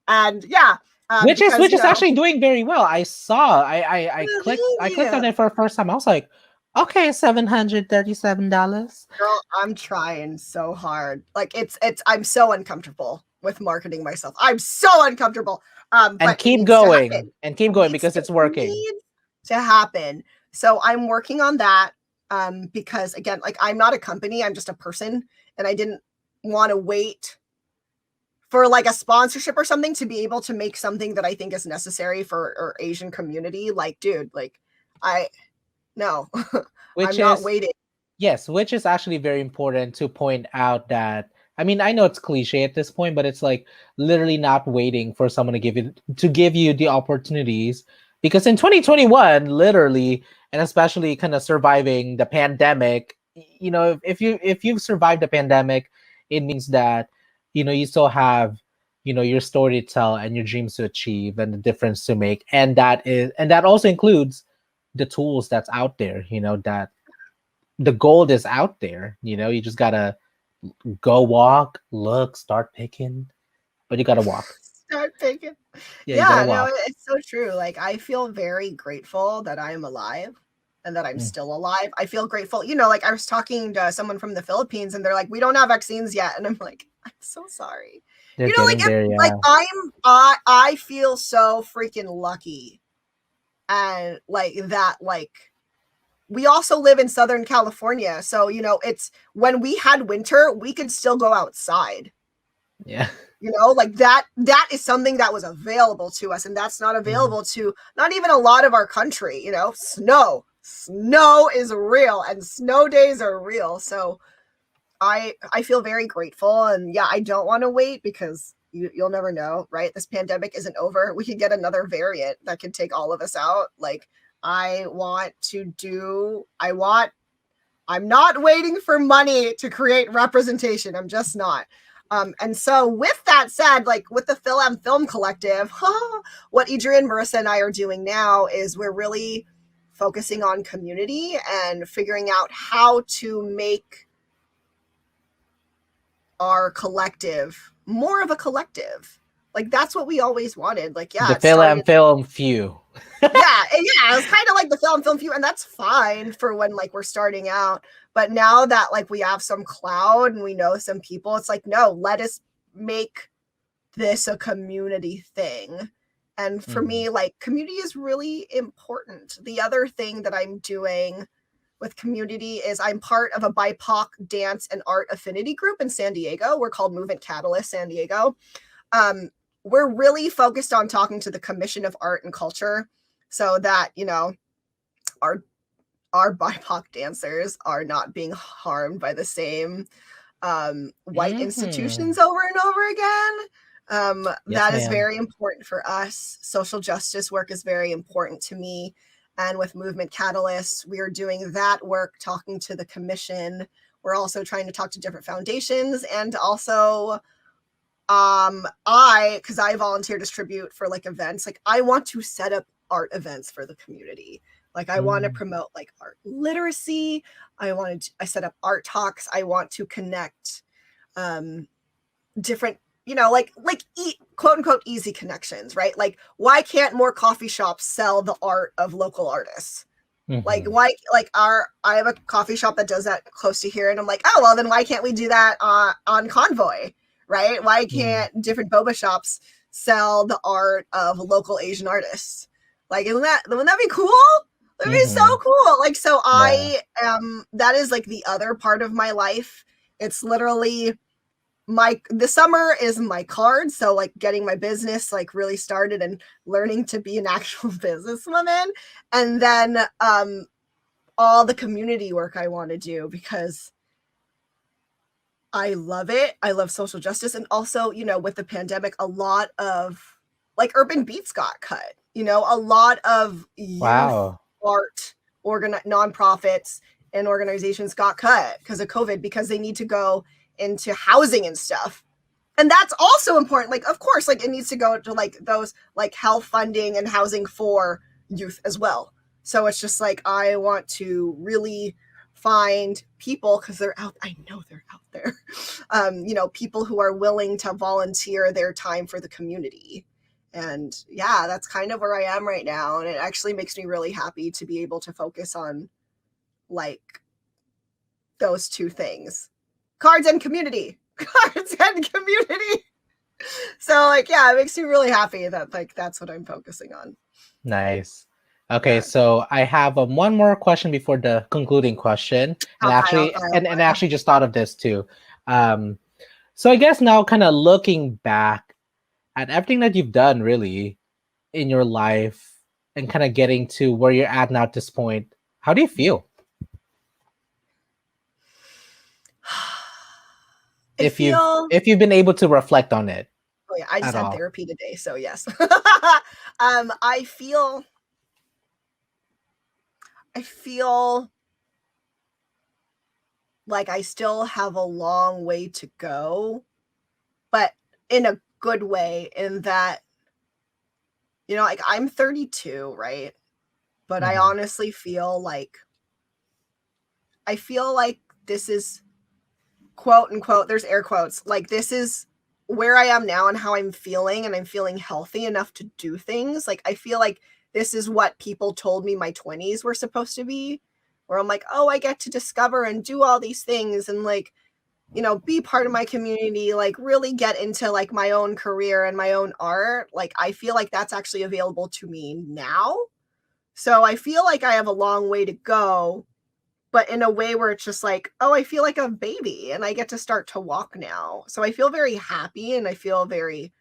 And yeah. Which is actually doing very well. I saw. I clicked on it for the first time. I was like, okay, $737. Girl, I'm trying so hard. Like I'm so uncomfortable with marketing myself. I'm so uncomfortable. And keep going. And keep going because it's working. It needs to happen. So I'm working on that. Because again, like I'm not a company, I'm just a person, and I didn't want to wait for like a sponsorship or something to be able to make something that I think is necessary for our Asian community. Like, dude, like no, I'm not waiting. Yes, which is actually very important to point out that, I mean, I know it's cliche at this point, but it's like literally not waiting for someone to give you the opportunities, because in 2021, literally and especially kind of surviving the pandemic. You know, if you've survived the pandemic, it means that, you know, you still have, you know, your story to tell and your dreams to achieve and the difference to make, and that also includes the tools that's out there. You know, that the gold is out there. You know, you just gotta go walk, look, start picking, but you gotta walk. Start picking. Yeah, you gotta Yeah, no, walk. it's so true. Like, I feel very grateful that I'm alive and that I'm Mm. still alive. I feel grateful. You know, like I was talking to someone from the Philippines and they're like, we don't have vaccines yet. And I'm like, I'm so sorry. They're You know, like getting there, like yeah. I feel so freaking lucky. And like that, like we also live in Southern California. So, you know, it's when we had winter, we could still go outside. Yeah. You know, like that is something that was available to us, and that's not available to not even a lot of our country. You know, snow is real, and snow days are real. So I feel very grateful, and yeah, I don't want to wait because you'll never know, right? This pandemic isn't over. We could get another variant that could take all of us out. Like I'm not waiting for money to create representation. I'm just not. And so with that said, like with the Film Collective, what Adrian, Marissa, and I are doing now is we're really focusing on community and figuring out how to make our collective more of a collective. Like that's what we always wanted. Like, yeah, The it started. film few. Yeah, it's kind of like the film few, and that's fine for when like we're starting out. But now that like we have some clout and we know some people, it's like, no, let us make this a community thing. And for me, like community is really important. The other thing that I'm doing with community is I'm part of a BIPOC dance and art affinity group in San Diego. We're called Movement Catalyst San Diego. We're really focused on talking to the Commission of Art and Culture so that, you know, our BIPOC dancers are not being harmed by the same white institutions over and over again. Yes, that is ma'am. very important for us. Social justice work is very important to me. And with Movement Catalyst, we are doing that work, talking to the commission. We're also trying to talk to different foundations and also because I volunteer distribute for like events, like I want to set up art events for the community. Like I want to promote like art literacy. I set up art talks. I want to connect different, you know, like quote unquote easy connections, right? Like why can't more coffee shops sell the art of local artists? Like why, like I have a coffee shop that does that close to here, and I'm like, oh well, then why can't we do that on Convoy? Right? Why can't different boba shops sell the art of local Asian artists? Like, wouldn't that be cool? That'd be so cool. Like, so I am, that is like the other part of my life. It's literally the summer is my card. So like getting my business like really started and learning to be an actual businesswoman. And then all the community work I want to do because I love it. I love social justice. And also, you know, with the pandemic, a lot of like urban beats got cut, you know, a lot of youth art nonprofits and organizations got cut because of COVID, because they need to go into housing and stuff. And that's also important. Like, of course, like it needs to go to like those like health funding and housing for youth as well. So it's just like, I want to really find people because they're out. I know they're out there. You know, people who are willing to volunteer their time for the community. And yeah, that's kind of where I am right now. And it actually makes me really happy to be able to focus on like those two things. Cards and community. Cards and community. So like, yeah, it makes me really happy that like that's what I'm focusing on. Nice. Okay, so I have one more question before the concluding question, and actually just thought of this too. So I guess now, kind of looking back at everything that you've done, really, in your life, and kind of getting to where you're at now at this point, how do you feel? If you've been able to reflect on it. Oh yeah, I just had therapy today, so yes. I feel like I still have a long way to go, but in a good way, in that, like I'm 32, right? But I honestly feel like this is, quote unquote, there's air quotes, like this is where I am now and how I'm feeling, and I'm feeling healthy enough to do things. Like I feel like this is what people told me my 20s were supposed to be, where I'm like, oh, I get to discover and do all these things and like, be part of my community, like really get into like my own career and my own art. Like I feel like that's actually available to me now. So I feel like I have a long way to go, but in a way where it's just like, oh, I feel like a baby and I get to start to walk now. So I feel very happy and I feel very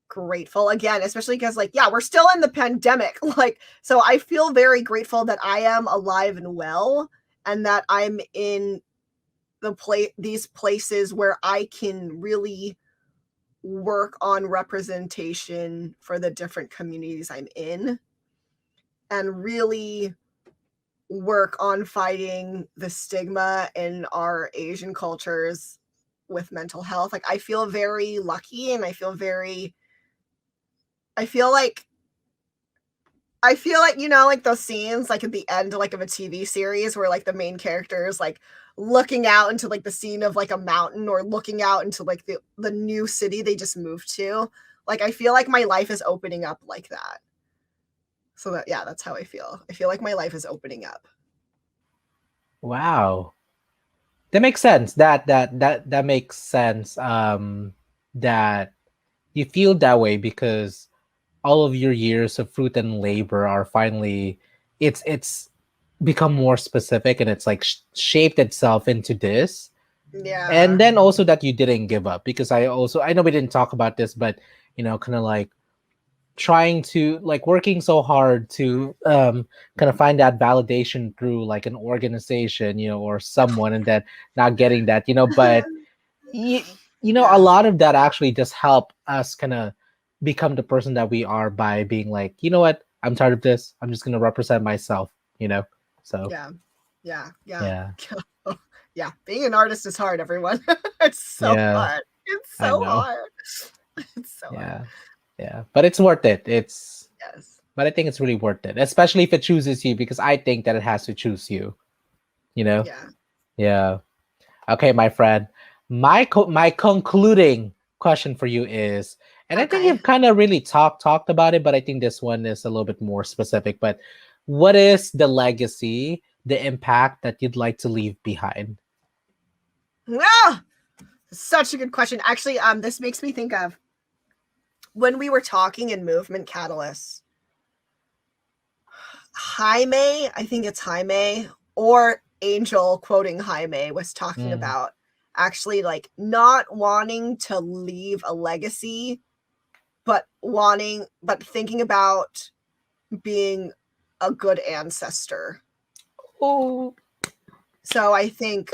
grateful again, especially because like, yeah, we're still in the pandemic. Like, so I feel very grateful that I am alive and well, and that I'm in these places where I can really work on representation for the different communities I'm in, and really work on fighting the stigma in our Asian cultures with mental health. Like I feel very lucky, and I feel like like those scenes like at the end like of a TV series where like the main character is like looking out into like the scene of like a mountain, or looking out into like the new city they just moved to. Like I feel like my life is opening up like that. So that, yeah, that's how I feel. I feel like my life is opening up. Wow. That makes sense. That makes sense. That you feel that way because all of your years of fruit and labor are finally, it's become more specific, and it's like shaped itself into this. Yeah. And then also that you didn't give up, because I know we didn't talk about this, but kind of like trying to like working so hard to kind of find that validation through like an organization, or someone, and then not getting that, but you, a lot of that actually just help us kind of become the person that we are by being like, you know what, I'm tired of this, I'm just going to represent myself, so yeah. yeah Yeah, being an artist is hard, everyone. It's so yeah hard. It's I so know. hard. It's so hard. Yeah, but it's worth it. Yes. But I think it's really worth it, especially if it chooses you, because I think that it has to choose you, Yeah. yeah. Okay, my friend, my concluding question for you is, and I think Okay. you've kind of really talked about it, but I think this one is a little bit more specific. But what is the legacy, the impact that you'd like to leave behind? Ah, such a good question. Actually, this makes me think of when we were talking in Movement Catalyst. Jaime, I think it's Jaime, or Angel quoting Jaime, was talking about actually like not wanting to leave a legacy, but thinking about being a good ancestor. Oh, So I think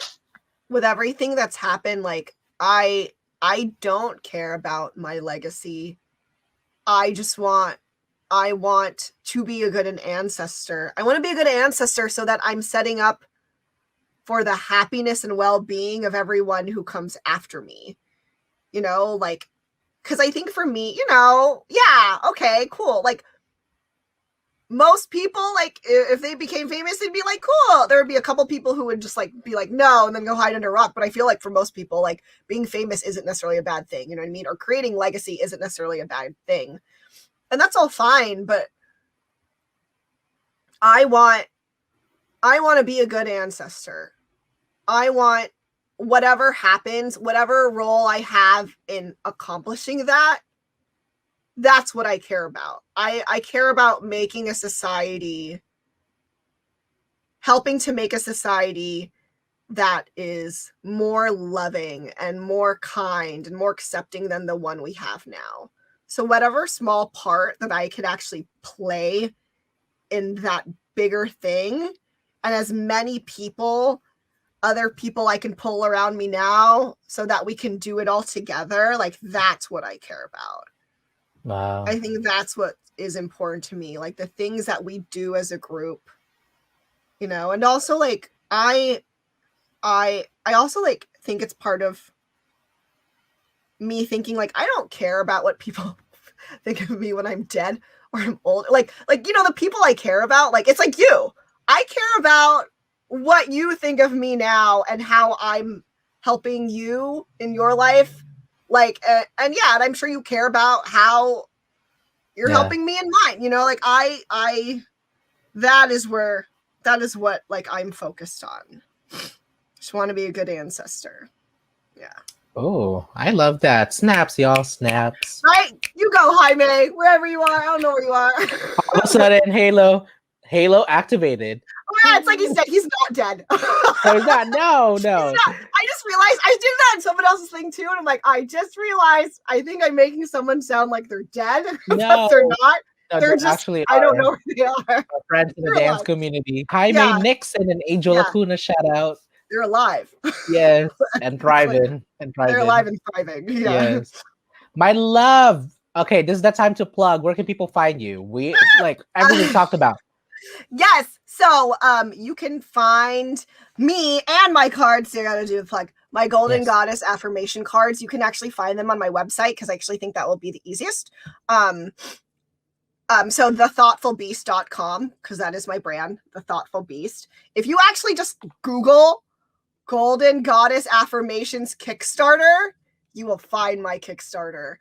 with everything that's happened, like I don't care about my legacy. I want to be a good ancestor. I want to be a good ancestor so that I'm setting up for the happiness and well-being of everyone who comes after me. Like, because I think for me, yeah, okay, cool. Like, most people, like, if they became famous, they'd be like, cool. There would be a couple people who would just like be like, no, and then go hide under a rock. But I feel like for most people, like, being famous isn't necessarily a bad thing. You know what I mean? Or creating legacy isn't necessarily a bad thing. And that's all fine. But I want to be a good ancestor. I want whatever happens, whatever role I have in accomplishing that, that's what I care about. I care about making a society, helping to make a society that is more loving and more kind and more accepting than the one we have now. So whatever small part that I could actually play in that bigger thing, and as many other people I can pull around me now so that we can do it all together, like that's what I care about. wow. I think that's what is important to me. Like the things that we do as a group you know, and also like I also like think it's part of me thinking like I don't care about what people think of me when I'm dead or I'm old. Like you know, the people I care about, like it's like you. I care about what you think of me now and how I'm helping you in your life. Like and yeah, and I'm sure you care about how you're helping me in mine. You know, like I that is what like I'm focused on. Just want to be a good ancestor. Yeah. Oh, I love that. Snaps, y'all. Snaps. Right? You go, Jaime, wherever you are. I don't know where you are. All of a sudden, Halo activated. Oh, yeah, it's like he's dead. He's not dead. No, he's not. No. He's not. I just realized I did that in someone else's thing too, and I'm like, I just realized I think I'm making someone sound like they're dead, No, but they're not. no, They're just actually I don't know where they are. Our friends in the They're dance alive. community. Jaime Nixon and Angel Acuna, shout out. They're alive. Yes, and thriving. They're alive and thriving. Yeah. Yes. My love. Okay, this is the time to plug. Where can people find you? We like everything we talked about. Yes. So you can find me and my cards. So you gotta do the plug. My Golden Goddess affirmation cards. You can actually find them on my website because I actually think that will be the easiest. So thethoughtfulbeast.com, because that is my brand, The Thoughtful Beast. If you actually just Google Golden Goddess Affirmations Kickstarter, you will find my Kickstarter.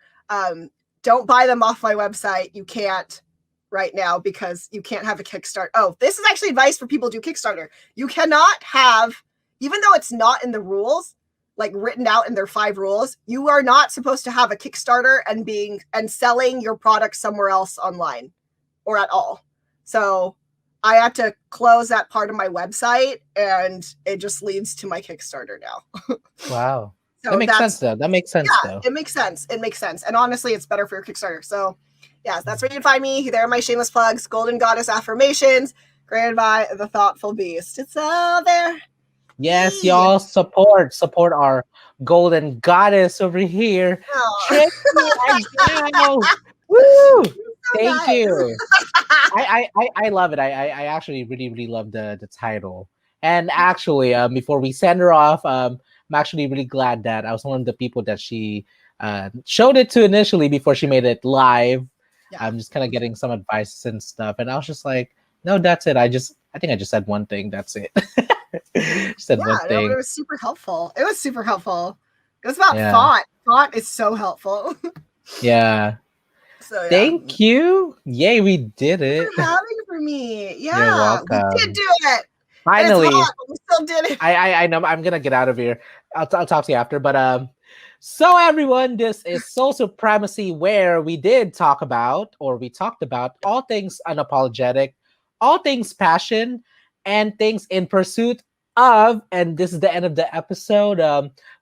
Don't buy them off my website. You can't right now because you can't have a Kickstarter. Oh, this is actually advice for people who do Kickstarter. You cannot have, even though it's not in the rules, like written out in their 5 rules, you are not supposed to have a Kickstarter and selling your product somewhere else online or at all. So I had to close that part of my website, and it just leads to my Kickstarter now. Wow. So that makes sense though. That makes sense though. It makes sense. It makes sense. And honestly, it's better for your Kickstarter. So yeah, that's where you can find me. There are my shameless plugs, Golden Goddess Affirmations, granted by The Thoughtful Beast. It's all there. Yes, y'all support our Golden Goddess over here. Trixi Agiao. Woo! Thank you. I love it. I actually really love the title. And actually, before we send her off, I'm actually really glad that I was one of the people that she showed it to initially before she made it live. Yeah. I'm just kind of getting some advice and stuff, and I was just like, no, that's it. I think I just said one thing. That's it. Said one thing. No, it was super helpful. It was about font. Font is so helpful. Yeah. So yeah. Thank you. Yay, we did it. Thanks for having for me. Yeah. You're welcome. We did do it. Finally. It's hot, but we still did it. I know. I'm gonna get out of here. I'll talk to you after. But so everyone, this is Soul Supremacy, where we talked about all things unapologetic, all things passion, and things in pursuit of. And this is the end of the episode.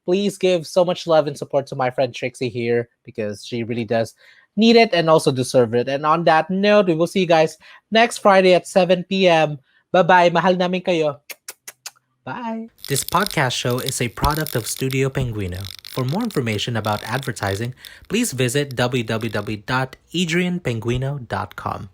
Please give so much love and support to my friend Trixi here, because she really does need it and also deserve it. And on that note, we will see you guys next Friday at 7 p.m. Bye-bye. Mahal namin kayo. Bye. This podcast show is a product of Studio Penguino. For more information about advertising, please visit www.adrianpenguino.com.